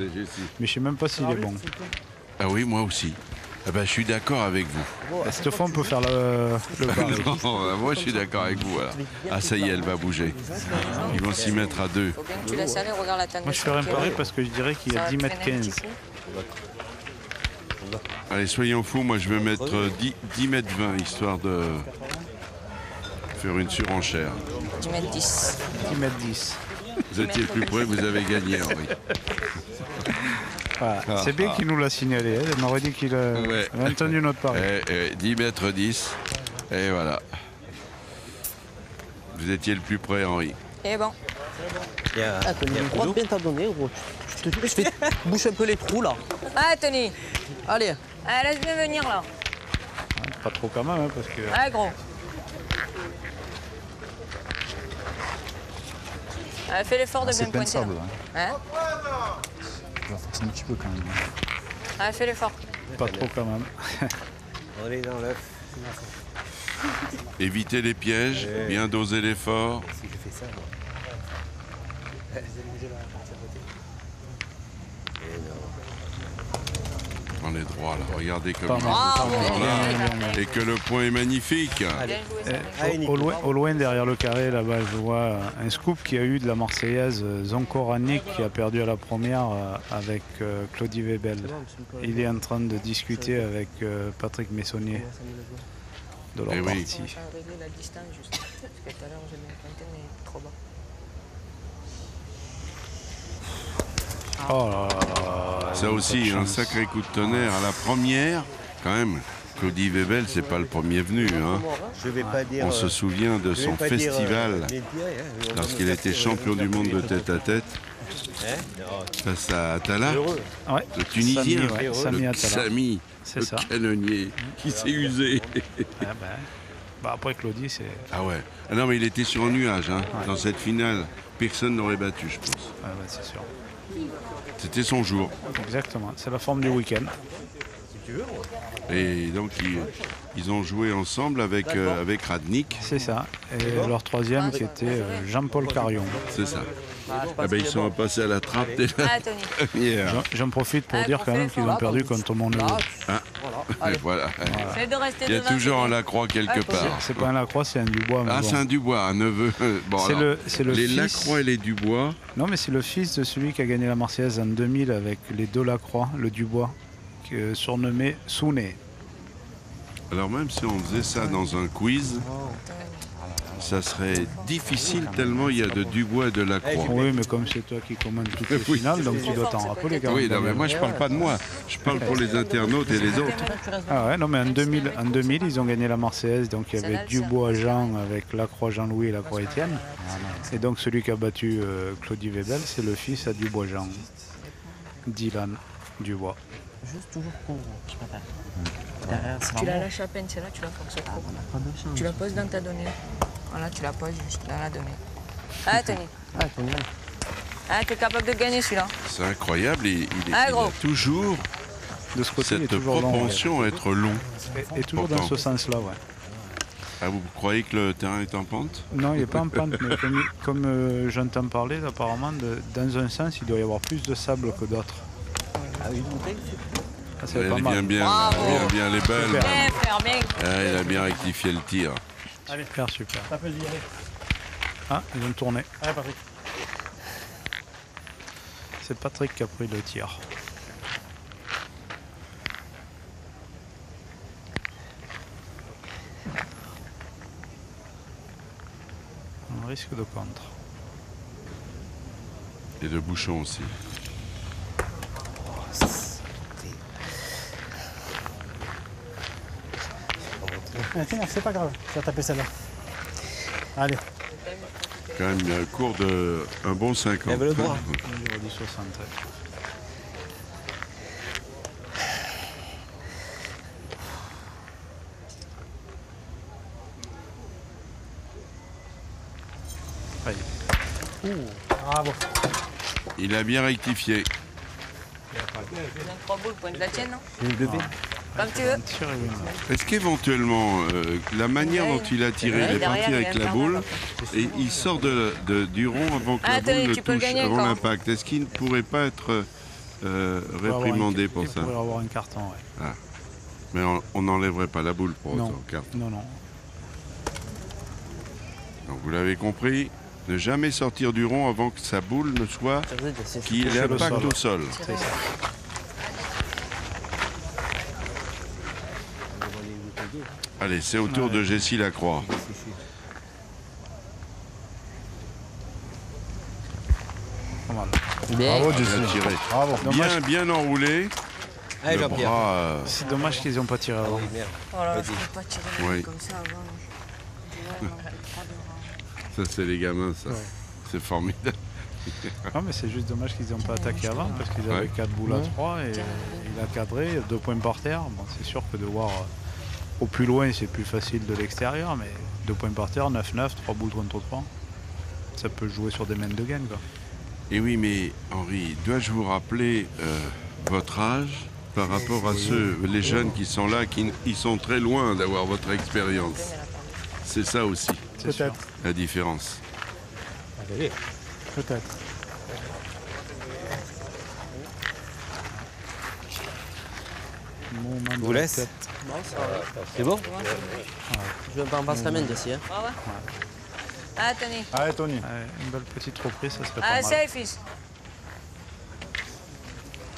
Mais je sais même pas s'il est bon. Ah oui, moi aussi. Ah ben, je suis d'accord avec vous. Cette fois, on peut faire le bar. Non, moi je suis d'accord avec vous. Voilà. Ah ça y est, elle va bouger. Ils vont s'y mettre à 2. Faut bien que tu laisses aller, regarde la tendance. Moi, je ferais un pari parce que je dirais qu'il y a 10 mètres 15. Allez, soyons fous, moi je vais mettre 10 mètres 20, histoire de faire une surenchère. 10 mètres 10. 10 mètres 10. Vous étiez le plus près, vous avez gagné, Henri. Voilà. C'est bien qu'il nous l'a signalé. Il m'aurait dit qu'il avait entendu notre pari. 10 mètres 10. Et voilà. Vous étiez le plus près, Henri. Et bon. Ah, t'as le droit de bien t'abonner, gros. Je fais bouche un peu les trous, là. Ah, Tony. Allez. Allez, laisse-moi venir, là. Pas trop quand même, hein, parce que... Allez, gros. Allez, fais l'effort de bien pointer. Hein? Je vais forcer un petit peu quand même. Allez, fais l'effort. Pas trop quand même. On est dans l'œuf. Évitez les pièges, bien doser l'effort. Si je fais ça, moi. On est droit là, regardez comme Pas ils mal. sont là. Et que le point est magnifique. Au loin, derrière le carré, là-bas, je vois un scoop qui a eu de la Marseillaise Zonko Rannik qui a perdu à la première avec Claudie Webel. Il est en train de discuter avec Patrick Messonnier de leur partie. On va régler la distance juste. Parce que tout à l'heure, j'ai bien pointé, mais trop bas. Oh là là, Ça aussi, un sacré coup de tonnerre à la première. Quand même, Claudie Webel, c'est pas le premier venu. Hein. Je vais pas dire. On se souvient de son festival lorsqu'il était champion du monde de tête à tête face à Atala, le Tunisien, Sami le Atala. Sami, C'est le ça. canonnier qui s'est usé. Bah après Claudie, c'est... Ah ouais. Ah non, mais il était sur un nuage. Hein. Dans cette finale, personne n'aurait battu, je pense. Ah bah, c'est sûr. C'était son jour. Exactement, c'est la forme du week-end. Et donc, ils ont joué ensemble avec Radnik. C'est ça. Et leur troisième qui était Jean-Paul Carion. C'est ça. Ah ben, ils sont passés à la trappe dès la première. J'en profite pour dire quand même qu'ils ont perdu contre mon neveu. Ah. Voilà. Il y a devant, toujours un Lacroix quelque part. C'est pas un Lacroix, c'est un Dubois. Ah, c'est un Dubois, un neveu. Bon, c'est le les fils... Lacroix et les Dubois. Non, mais c'est le fils de celui qui a gagné la Marseillaise en 2000 avec les deux Lacroix, le Dubois, surnommé Souné. Alors même si on faisait ça dans un quiz, ça serait difficile tellement il y a de Dubois et de Lacroix. Oui, mais comme c'est toi qui commandes toutes les finales, donc tu dois t'en rappeler quand même. Oui, non, mais moi je parle pas de moi, je parle pour les internautes et les autres. Ah ouais, non, mais en 2000, ils ont gagné la Marseillaise, donc il y avait Dubois-Jean avec Lacroix Jean-Louis et Lacroix Étienne. Et donc celui qui a battu Claudie Webel, c'est le fils à Dubois-Jean, Dylan Dubois. Juste toujours pour je préfère. Tu la lâches à peine, celle-là, tu la forces trop. Tu la poses dans ta donnée. Voilà, tu la poses juste dans la donnée. Ah, Tony. Ah, Tony. Ah, t'es capable de gagner celui-là. C'est incroyable, il Ah, a gros. toujours de ce côté, cette toujours propension à être long. Et toujours dans ce sens-là, ouais. Ah, vous croyez que le terrain est en pente? Non, il n'est pas en pente, mais comme j'entends parler, apparemment, dans un sens, il doit y avoir plus de sable que d'autres. Ah, une bouteille, c'est Elle pas est mal. bien les balles. Bien, frère, bien. Ah, il a bien rectifié le tir. Super, super. Ça peut se virer. Ah, ils ont tourné. Allez, Patrick. C'est Patrick qui a pris le tir. risque de contre. Et de bouchon aussi. Tiens, c'est pas grave, tu vas taper celle-là. Allez. Quand même un cours de un bon 50. Lève le bras. J'aurais dit 60. Bravo. Il a bien rectifié. J'ai 3 boules, pointe la tienne, non? Comme tu veux. Est-ce qu'éventuellement, la manière dont il a tiré, il est parti avec la boule et il sort du rond avant que la boule ne touche, avant l'impact. Est-ce qu'il ne pourrait pas être réprimandé pour ça? Il pourrait avoir un carton, ouais. Ah. Mais on n'enlèverait pas la boule pour autant. Non, non. Donc vous l'avez compris, ne jamais sortir du rond avant que sa boule ne soit qu'il ait l'impact au sol. C'est ça. Allez, c'est au tour de Jessie Lacroix. Bravo, Jessie. Bravo. Bien enroulé. Allez, Le Jean-Pierre. bras, C'est dommage qu'ils n'ont pas tiré avant. Voilà, je ne peux pas tirer Oui. comme ça avant. Ça, c'est les gamins, ça. Ouais. C'est formidable. Non, mais c'est juste dommage qu'ils n'ont pas attaqué avant parce qu'ils avaient 4 boules à 3 et il a cadré, 2 points par terre. Bon, c'est sûr que de voir au plus loin, c'est plus facile de l'extérieur, mais 2 points par terre, 9-9, 3 boules contre 3. Ça peut jouer sur des mains de gain, quoi. Et oui, mais Henri, dois-je vous rappeler votre âge par rapport à ceux, les jeunes qui sont là, ils sont très loin d'avoir votre expérience. C'est ça aussi, Peut-être. la différence. Allez. Peut-être. Vous laisse. C'est bon? Je veux pas en passer la main d'ici. Hein. Ah ouais? Ah, Tony. Allez, Tony. Une belle petite reprise, ça serait Ah, pas mal. c'est fils.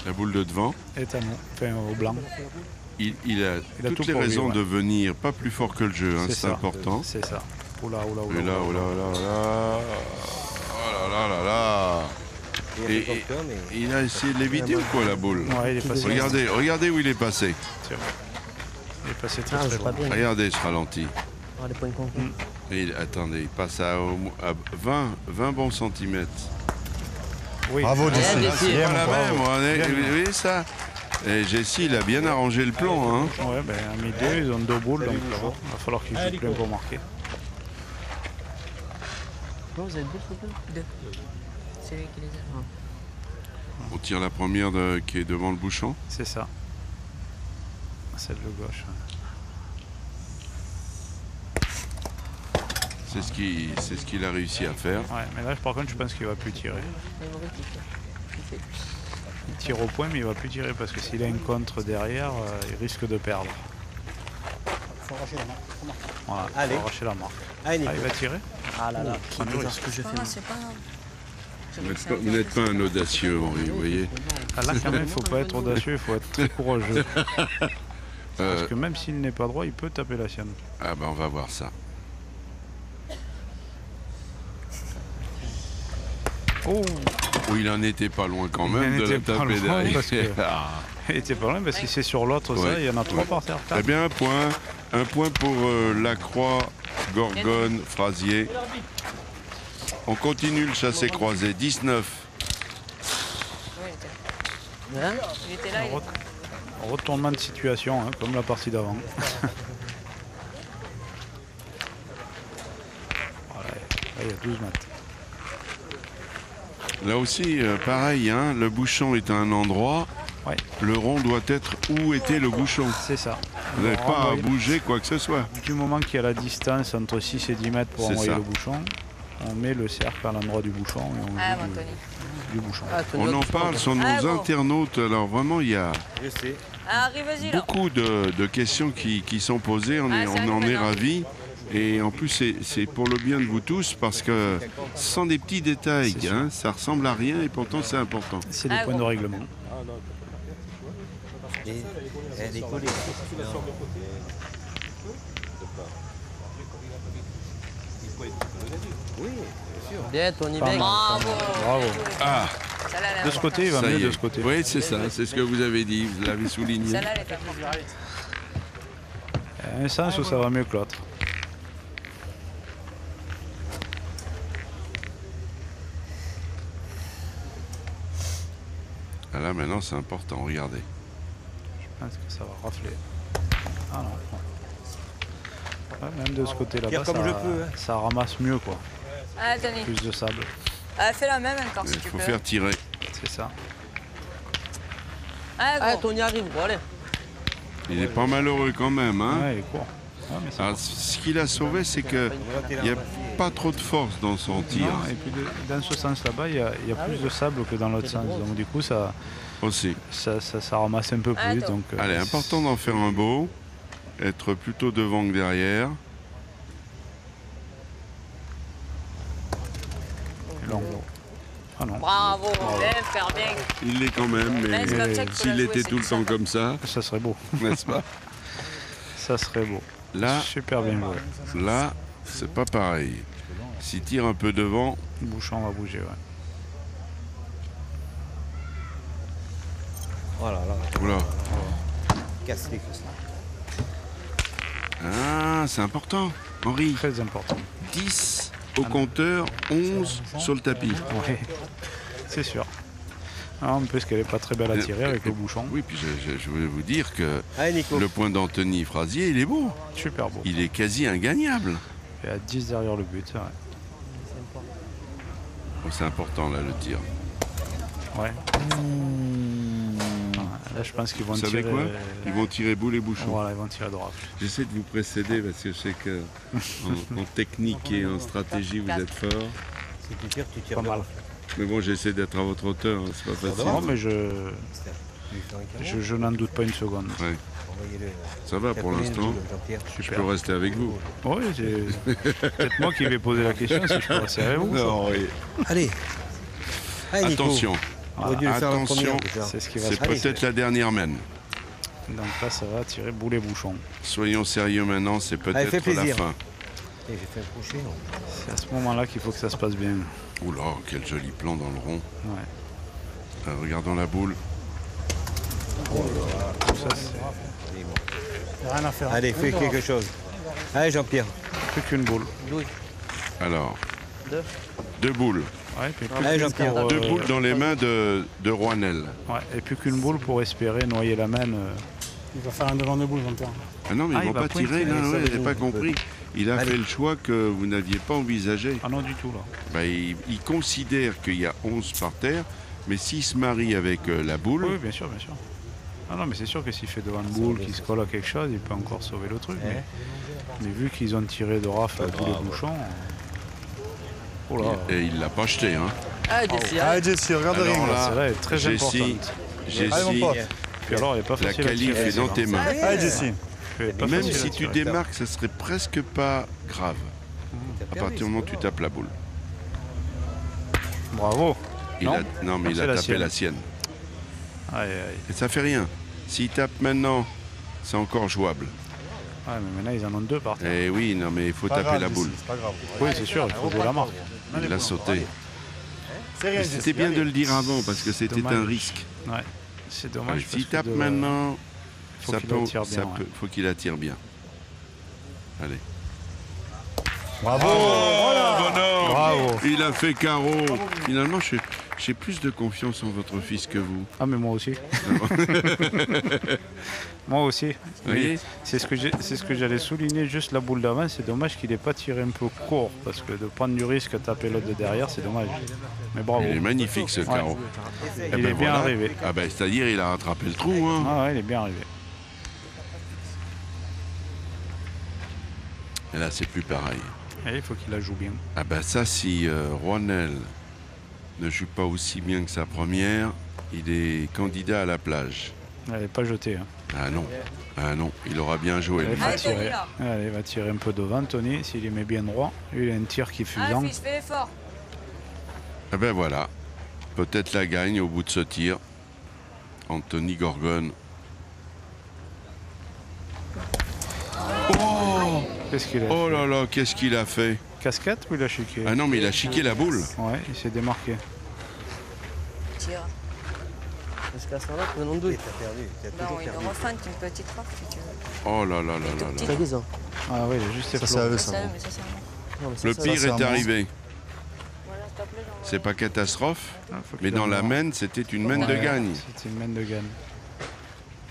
La boule de devant. Et à nous, enfin au blanc. Il a tout toutes les pour lui, raisons ouais. de venir pas plus fort que le jeu, hein, c'est ça. important. C'est ça. Oula, oula, oula. Mais là, oh là, là, là. Oh là là là là. Et il a essayé de l'éviter ou quoi, la boule? Ouais, il est passé. Regardez où il est passé. Il est passé très Ah, très je vois loin. bien. Regardez ce ralenti. Ah, les points contre. Et attendez, il passe à 20 bons centimètres. Oui. Bravo, Jessie. C'est Bien, pas la bravo. même, vous voyez ça? Et Jessie, il a bien arrangé le plan. Hein. Ouais, ben à mi-deux, ils ont 2 boules, donc il va falloir qu'ils jouent plein pour marquer. Vous avez 2 photos? 2. C'est lui qui les a. On tire la première qui est devant le bouchon. C'est ça. Celle de gauche. C'est ce qu'il a réussi à faire. Ouais, mais là, par contre, je pense qu'il va plus tirer. Il tire au point, mais il va plus tirer parce que s'il a une contre derrière, il risque de perdre. Faut arracher la main. Voilà, Allez. faut arracher la marque. Allez, Ah, il va tirer. Ah là là, Prends le risque. ce que je fais. C'est pas grave. Vous n'êtes pas un audacieux, Henri, vous voyez. Ah, là, quand même, il faut pas être audacieux, il faut être très courageux. Parce que même s'il n'est pas droit, il peut taper la sienne. Ah ben on va voir ça. Oh, Il en était pas loin quand Il même en de était la pas taper loin derrière. parce que- il était pas loin parce que c'est sur l'autre, ça, Ouais. il y en a 3 par terre. Très bien, un point pour Lacroix, Gorgone, Frasier. On continue le chassé-croisé, 19. Hein? Il était là, il était... Retournement de situation, hein, comme la partie d'avant. Voilà, là, il y a 12 mètres. Là aussi, pareil, hein, le bouchon est à un endroit, Ouais. le rond doit être où était le bouchon. C'est ça. Vous n'avez Le pas à rond, bouger quoi que ce soit. Du moment qu'il y a la distance entre 6 et 10 mètres pour C'est envoyer ça. le bouchon, on met le cercle à l'endroit du bouchon et on Ah, joue bon, Tony. du bouchon. Ah, Tony, On en l'autre, parle sur nos Ah, bon. internautes, alors vraiment il y a Je sais. Ah, arrive, vas-y, là. beaucoup de questions qui sont posées, on Ah, ça en arrive est maintenant. ravis. Et en plus, c'est pour le bien de vous tous parce que ce sont des petits détails, C'est hein, ça ressemble à rien et pourtant c'est important. C'est des Ah, points bon. de règlement. Et elle est collée. Il faut être Oui, bien sûr. Bien, Tony, bien. Bravo. Bravo. Ah, Celle-là, elle est De ce côté, il va ça mieux y est. de ce côté. Oui, c'est ça, c'est ce que vous avez dit, vous l'avez souligné. Celle-là, elle est importante. Il y a un sens où ça va mieux que l'autre. Ah là, maintenant, c'est important, regardez. Je pense que ça va rafler. Ah non. Ouais, même de ce côté-là, Tire comme je peux, hein. ça ramasse mieux, quoi. Allez, Tony. Plus de sable. Fais la même encore si Il tu faut peux. faire tirer. C'est ça. Allez, Allez, gros. Tony arrive, gros, allez. Il est pas malheureux quand même, hein. Ouais, il est court. Ouais, mais c'est Alors, ce qu'il a sauvé, c'est qu'il n'y a pas trop de force dans son tir. non, et puis dans ce sens là-bas, il y a plus de sable que dans l'autre sens. Donc du coup, ça Aussi. ramasse un peu plus. Donc, Allez, important d'en faire un beau. Être plutôt devant que derrière. long. Ah non. Bravo, bien, faire bien. Il l'est quand même, Ouais, c'est comme ça mais qu'il faut s'il la était jouer, tout le c'est temps ça. comme ça, Ça serait beau. n'est-ce pas? Ça serait beau. Là, Super bien joué. là, c'est pas pareil. S'il tire un peu devant, Le bouchon va bouger, ouais. Oh là là. oula. Casse les coups. Ah, c'est important, Henri. Très important. 10 au compteur, 11 sur le tapis. Oui, c'est sûr. Ah, en plus qu'elle n'est pas très belle à tirer avec le bouchon. Oui, puis je voulais vous dire que Allez, Nico. le point d'Anthony Frasier, il est beau. Super beau. Il est quasi ingagnable. Il est à 10 derrière le but. Ouais. Oh, c'est important, là, le tir. Ouais. Là, je pense qu'ils vont Vous tirer. savez quoi? Ils vont tirer boule et bouchon. Voilà, ils vont tirer de rafle. J'essaie de vous précéder parce que je sais que en technique et en stratégie, vous êtes fort. Si tu tires, tu tires Pas mal. Mais bon, j'essaie d'être à votre hauteur, hein, c'est pas facile. Non, mais je n'en doute pas une seconde. Ouais. Ça va pour l'instant. Je peux rester avec vous. Oui, c'est peut-être moi qui vais poser la question si je peux rester avec vous. Non, oui. Allez. Allez, Nico. Attention. On aurait dû le faire la Attention, première, déjà. C'est ce qui va c'est se passer. peut-être la dernière mène. Donc là, ça va tirer boulet bouchon. Soyons sérieux maintenant, c'est Allez, fais peut-être la plaisir. fin. Eh, j'ai fait un crochet, non? C'est à ce moment-là qu'il faut que ça se passe bien. Oula, quel joli plan dans le rond. Ouais. Regardons la boule. Ça, c'est Rien à faire. Allez, fais quelque chose. Allez, Jean-Pierre. plus qu'une boule. Alors, Deux. 2 boules. Ouais, puis plus Allez, qu'une Jean-Pierre. pour, 2 boules dans les mains de Roinel. ouais, et plus qu'une boule pour espérer noyer la main. Il va faire un devant de boule, Jean-Pierre. Ah non, mais Ah, ils il vont va pas tirer, pointer. non, Ça, ouais, j'ai vous- pas compris. Il a Allez. fait le choix que vous n'aviez pas envisagé. Ah non, du tout là. Bah, il considère qu'il y a 11 par terre, mais s'il se marie avec la boule, Oui, bien sûr, bien sûr. Ah non, mais c'est sûr que s'il fait devant une boule, qu'il se colle à quelque chose, il peut encore sauver le truc. Mais vu qu'ils ont tiré de rafle à tous les bouchons. Oh là. et il l'a pas jeté. Hein. Allez, Jessie, Allez, Jesse, regarde le Alors ring. là, Celle-là est très Jessie, importante. Allez, mon Jessie, pote. Puis alors, elle n'est pas la facile à qualif tirer. est dans tes mains. Allez, Jesse. Elle est pas Même facile à si tu tirer. démarques, ça serait presque pas grave. À partir du moment où tu tapes la boule. Bravo. Il a, non, mais il C'est a la tapé sienne. la sienne. Aïe, aïe. Et ça fait rien. S'il tape maintenant, c'est encore jouable. Ouais, mais maintenant, ils en ont deux par terre. Eh oui, non, mais il faut Pas taper grave, la Jesse, boule. c'est pas grave. Oui, c'est sûr, il faut de la marque. Il l'a sauté. C'est rien, Mais Jesse. C'était bien allez. de le dire avant parce que c'était Dommage. un risque. Ouais, c'est Allez, dommage. S'il parce tape que maintenant, faut ça qu'il peut, attire bien, ouais. faut qu'il attire bien. Allez. Bravo. Bonhomme, Bravo. il a fait carreau. Finalement, j'ai plus de confiance en votre fils que vous. Ah, mais moi aussi. Moi aussi. Vous voyez, C'est ce que j'allais souligner, juste la boule d'avant. C'est dommage qu'il n'ait pas tiré un peu court, parce que de prendre du risque à taper l'autre de derrière, c'est dommage. Mais bravo. il est magnifique ce carreau. Eh Il ben est bien voilà. arrivé. Ah ben, c'est-à-dire il a rattrapé le trou. Hein. Ah ouais, il est bien arrivé. Et là, c'est plus pareil. Et il faut qu'il la joue bien. Ah ben ça, si Roinel ne joue pas aussi bien que sa première, il est candidat à la plage. Elle n'est pas jetée. Hein. Ah non, il aura bien joué. Elle lui. va Allez, Tony, tirer. là. Allez, il va tirer un peu devant, Tony. S'il les met bien droit, lui, il a un tir qui est fusant. Allez, fils, fais l'effort. Ah ben voilà, peut-être la gagne au bout de ce tir. Anthony Gorgon. Qu'est-ce qu'il a Oh fait là là, qu'est-ce qu'il a fait? Casquette ou il a chiqué? Ah non, mais il a chiqué la boule. Ouais, il s'est démarqué. Tire. Je casse la note, non douille. T'as perdu. T'as Non, toujours il perdu. refente une petite frappe si tu veux. Oh là là là là là. C'est qui ça? Ah oui, il a juste Ça, effleuré. c'est à eux, Ça, ça. mais ça, c'est à moi. Non, mais ça, Le ça, pire c'est est un arrivé. Voilà, s'il te plaît, j'envoie. C'est pas catastrophe, Ah, faut mais qu'il dans en la ait. main, c'était une main de Ouais, gagne. C'était une main de gagne.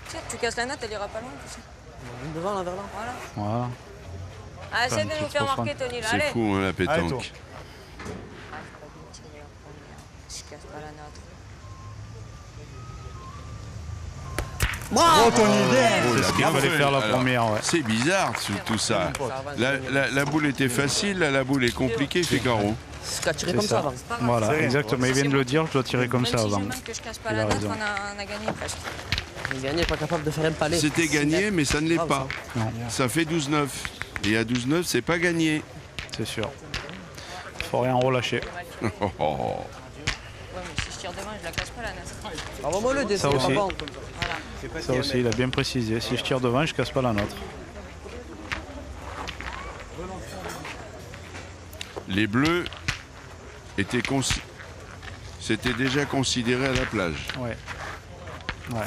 Tiens, tu casses la note, elle ira pas loin, tu sais. devant, là, vers là. Voilà. Voilà. Ah, essaie une de nous petite faire refonte. marquer, Tony, là, C'est allez. fou, hein, la Allez, toi. pétanque. Ah, j'ai pas bien tiré en première. Je casse pas la note. Bravo, Tony, bien. C'est ce qu'il bien fallait fait. faire la Alors, première, ouais. C'est bizarre tout ça. La boule était facile, là, la boule est compliquée, c'est carreau. C'est qu'à tirer C'est comme ça ça. avant. C'est pas grave. Voilà, C'est rien. exactement. Il vient de le dire, je dois tirer comme Même ça si avant. je manque que je casse pas Il la a note, raison. on a gagné presque. Le gagné n'est pas capable de faire un palais. C'était gagné, mais ça ne l'est Bravo, pas. Non, Ça fait 12-9. Et à 12-9, c'est pas gagné. c'est sûr. Faut rien relâcher. Oh, oh, oh. Ouais, mais si je tire devant, je la casse pas la note. Bravo, le Ça dessin. aussi. Bravo. Voilà. Ça aussi, il a bien précisé. Si je tire devant, je casse pas la nôtre. Les bleus étaient c'était déjà considéré à la plage. Ouais. Ouais.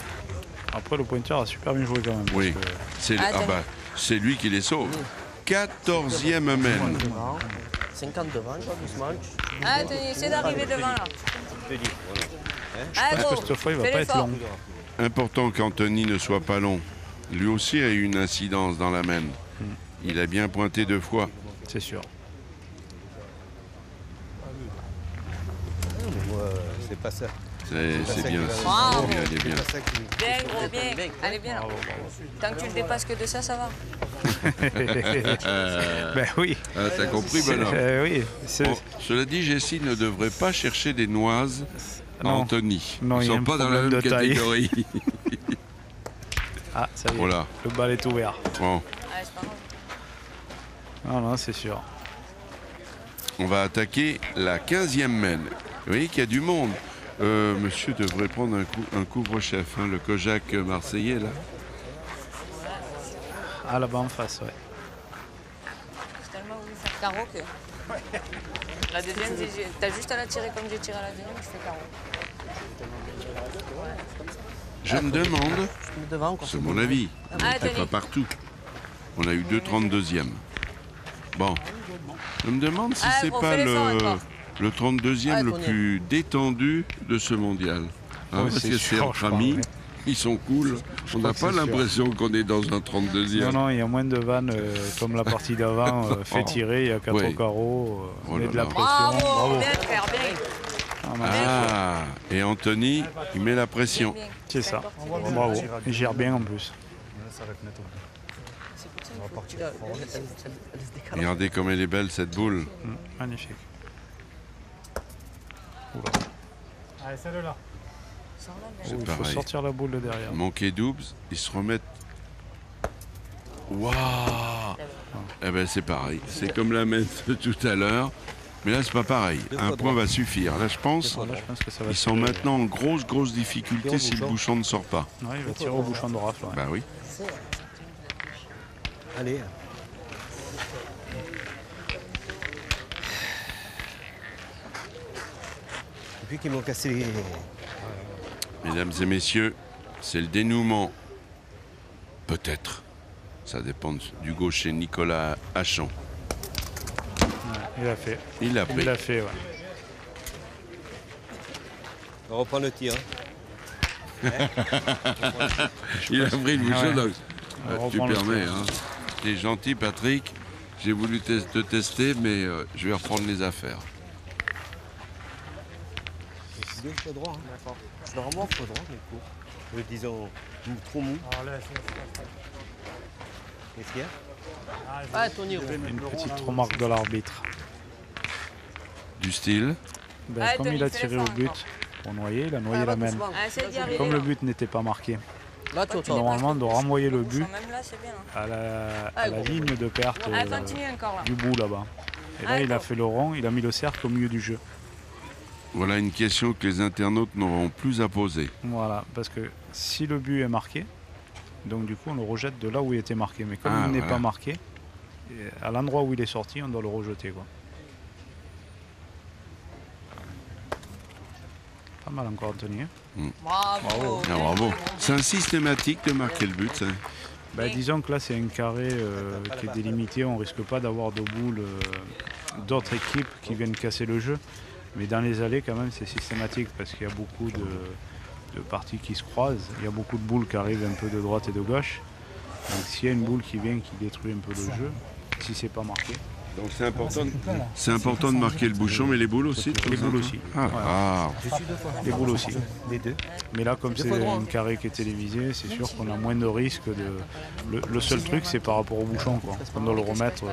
Après, le pointeur a super bien joué quand même. Oui, parce que- c'est lui qui les sauve. 14e mène. 50 devant, quoi, doucement. Ah, Tony, essaie d'arriver devant, là. Je Ah, pense gros, que cette fois, il va fais pas être l'effort. long. Important qu'Anthony ne soit pas long. Lui aussi a eu une incidence dans la main. Il a bien pointé 2 fois. C'est sûr. C'est pas ça. C'est bien. Bravo. C'est bien, il est bien. C'est pas ça qui... Bien, gros, bien. Allez, bien, là. Tant que tu le dépasses que de ça, ça va. Ben oui. Ah, t'as compris, C'est- bonhomme. oui. c'est- Bon, cela dit, Jessie ne devrait pas chercher des noises à Non. Anthony. Non, Ils il y a sont un pas dans la problème même de taille. catégorie. Ah, ça y est. Voilà. Le bal est ouvert. Bon, Ouais, c'est pas grave. Non, non, c'est sûr. on va attaquer la 15e mène. Vous voyez qu'il y a du monde. Monsieur devrait prendre un couvre-chef, hein, le Kojak marseillais, là. Ah, là-bas en face, ouais. J'ai tellement voulu faire carreau que. La deuxième, t'as juste à la tirer comme j'ai tiré à la deuxième, je fais carreau. Je me demande, Devant, quoi. c'est mon avis, Ah, c'est pas Tony. partout. On a eu 2 32e. Bon, je me demande si Ah, c'est gros, pas fais l'effort encore. le 32e Ah, le Tony. plus détendu de ce mondial. Hein, Ouais, parce c'est que sûr, c'est entre je crois, amis, ouais. ils sont cool. On n'a que pas c'est sûr. l'impression qu'on est dans un 32e. Non, non, il y a moins de vannes comme la partie d'avant. Fait tirer, il y a 4 Ouais. carreaux. Oh On met là de la là. pression. Bravo, bien, frère, bien. Ah, non, Ah, et Anthony, il met la pression. Bien. c'est ça. Bravo. Il gère bien en plus. C'est pour ça qu'il faut que tu la- elle se décale. Regardez comme elle est belle cette boule. Magnifique. Allez, celle-là. Sors là, bien. C'est Il faut pareil. sortir la boule de derrière. Manquer double, ils se remettent. Waouh! Eh ben c'est pareil. C'est comme la main de tout à l'heure. Mais là, c'est pas pareil. Un point va suffire. Là, je pense, Là, je pense que ça va ils sont tirer. maintenant en grosse difficulté si le bouchon ne sort pas. Ouais, il va tirer au bouchon de rafle. Ouais. Bah oui. Allez. Depuis qu'ils m'ont cassé les... Mesdames et messieurs, c'est le dénouement. Peut-être. Ça dépend du gaucher Nicolas Hachon. Il a fait. Il l'a pris. Il l'a fait, ouais. On reprend le tir. Il a pris le bouchon. Ouais. Donc, On tu reprend le permets. tir. Hein. T'es gentil, Patrick. J'ai voulu te tester, mais je vais reprendre les affaires. Deux fois droit. D'accord. Je le remonte fois droit, mais court. Disons, trop mou. Alors là, Qu'est-ce qu'il y a? Ah, Tony, Une petite remarque de l'arbitre. Du style. Ben, Ah, comme Tony, il a fais tiré l'effort au but encore. pour noyer, il a noyé Ah, la va main. doucement. Ah, essaie d'y arriver. Comme le là. but n'était pas marqué, Là, toi, toi. normalement, de renvoyer le but Même là, c'est bien. hein. à la ligne de perte Ah, continue encore là. du bout là-bas. Et là, Ah, il a d'accord. fait le rond, il a mis le cercle au milieu du jeu. Voilà une question que les internautes n'auront plus à poser. Voilà, parce que si le but est marqué, donc du coup, on le rejette de là où il était marqué. Mais comme Ah, il n'est voilà. pas marqué, à l'endroit où il est sorti, on doit le rejeter, quoi. Pas mal encore, Anthony. Bravo. Ah, bravo. C'est un systématique de marquer le but, ça. Disons que là, c'est un carré qui est délimité. On ne risque pas d'avoir de boules d'autres équipes qui viennent casser le jeu. Mais dans les allées, quand même, c'est systématique parce qu'il y a beaucoup de parties qui se croisent. Il y a beaucoup de boules qui arrivent un peu de droite et de gauche. Donc s'il y a une boule qui vient, qui détruit un peu le jeu, si c'est pas marqué. Donc c'est important de marquer le bouchon, mais les boules aussi. Les boules aussi. Les boules aussi. Les deux. Mais là, comme c'est un carré qui est télévisé, c'est sûr qu'on a moins de risques. Le seul truc, c'est par rapport au bouchon, quoi. On doit le remettre.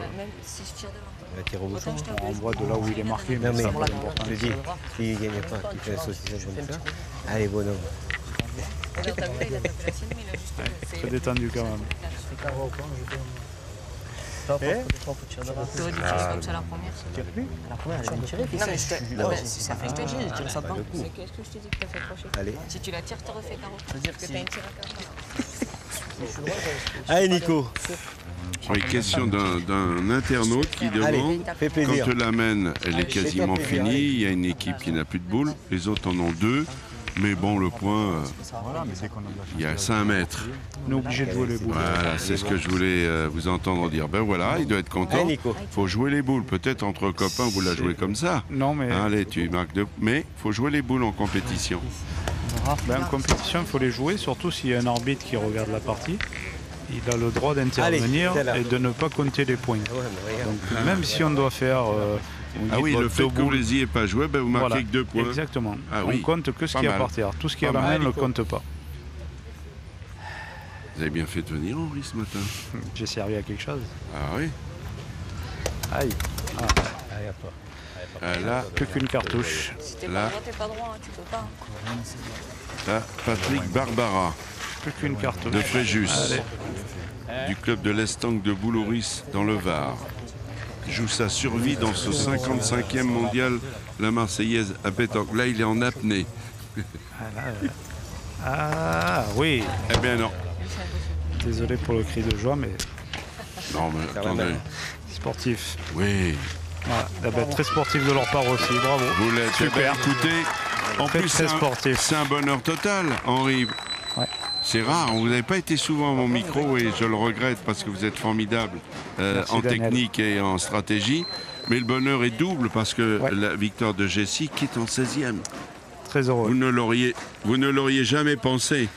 On renvoie de là où il est marqué. Non, mais c'est important. je dis, s'il ne gagne pas, qu'il fait un saucisson comme ça, allez, bonhomme. Très détendu quand même. T'aurais dû tirer comme ça la première. La première, elle a bien tiré. Non, mais ça fait que je te dis, j'ai tiré ça dedans. C'est qu'est-ce que je te dis que t'as fait crocher? Allez. Si tu la tires, t'aurais fait carreau. C'est-à-dire que t'as une tire à Allez, Nico. Oui, question d'un internaute qui demande, quand la main elle est quasiment finie, il y a une équipe qui n'a plus de boules, les autres en ont 2, mais bon, le point, il y a 5 mètres. On est obligé de jouer les boules. Voilà, c'est ce que je voulais vous entendre dire. Ben voilà, il doit être content. Il faut jouer les boules. Peut-être entre copains, vous la jouez comme ça. Non, mais... Allez, tu marques 2. Mais il faut jouer les boules en compétition. En compétition, il faut les jouer, surtout s'il y a un arbitre qui regarde la partie. Il a le droit d'intervenir et de ne pas compter les points. Donc, même si on doit faire... le fait que vous les ayez pas joué, vous marquez que 2 points. Exactement. On compte que ce qu'il y a par terre. Tout ce qui est à la main, on ne le compte pas. Vous avez bien fait de venir, Henri, ce matin. J'ai servi à quelque chose. Ah oui. Aïe. Allez, à toi. Là, plus qu'une cartouche. Si t'es pas droit, t'es pas droit, tu peux pas. Là, Patrick Barbara. Plus qu'une cartouche. De Fréjus. Du club de l'Estanque de Boulouris, dans le Var. Joue sa survie dans ce 55e mondial, la Marseillaise à pétanque. Là, il est en apnée. Ah oui. Eh bien non. Désolé pour le cri de joie, mais... Non, mais attendez. Sportif. Oui. Voilà. Très sportif de leur part aussi, bravo. Vous l'êtes. Super. Écoutez, en plus, c'est un bonheur total, Henri. Ouais. C'est rare, vous n'avez pas été souvent à mon micro et je le regrette parce que vous êtes formidable en technique et en stratégie. Mais le bonheur est double parce que la victoire de Jessie qui est en 16e. Très heureux. Vous ne l'auriez jamais pensé.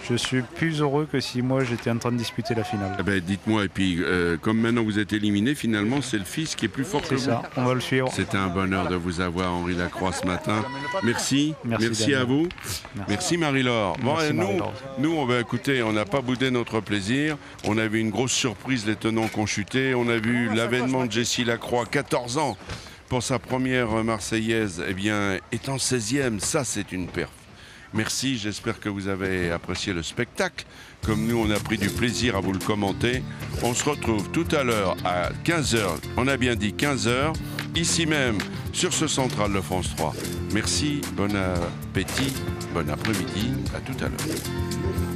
Je suis plus heureux que si moi j'étais en train de disputer la finale. Eh ben, dites-moi, et puis comme maintenant vous êtes éliminé, finalement c'est le fils qui est plus fort que vous. C'est ça, on va le suivre. C'était un bonheur de vous avoir, Henri Lacroix, ce matin. Merci à vous. Merci Marie-Laure. Bon, nous on va écouter, on n'a pas boudé notre plaisir. On a vu une grosse surprise, les tenants qui ont chuté. On a vu l'avènement de Jessie Lacroix, 14 ans, pour sa première Marseillaise, est en 16e. Ça, c'est une perf. Merci, j'espère que vous avez apprécié le spectacle. Comme nous, on a pris du plaisir à vous le commenter. On se retrouve tout à l'heure à 15h. On a bien dit 15h, ici même, sur ce Central de France 3. Merci, bon appétit, bon après-midi, à tout à l'heure.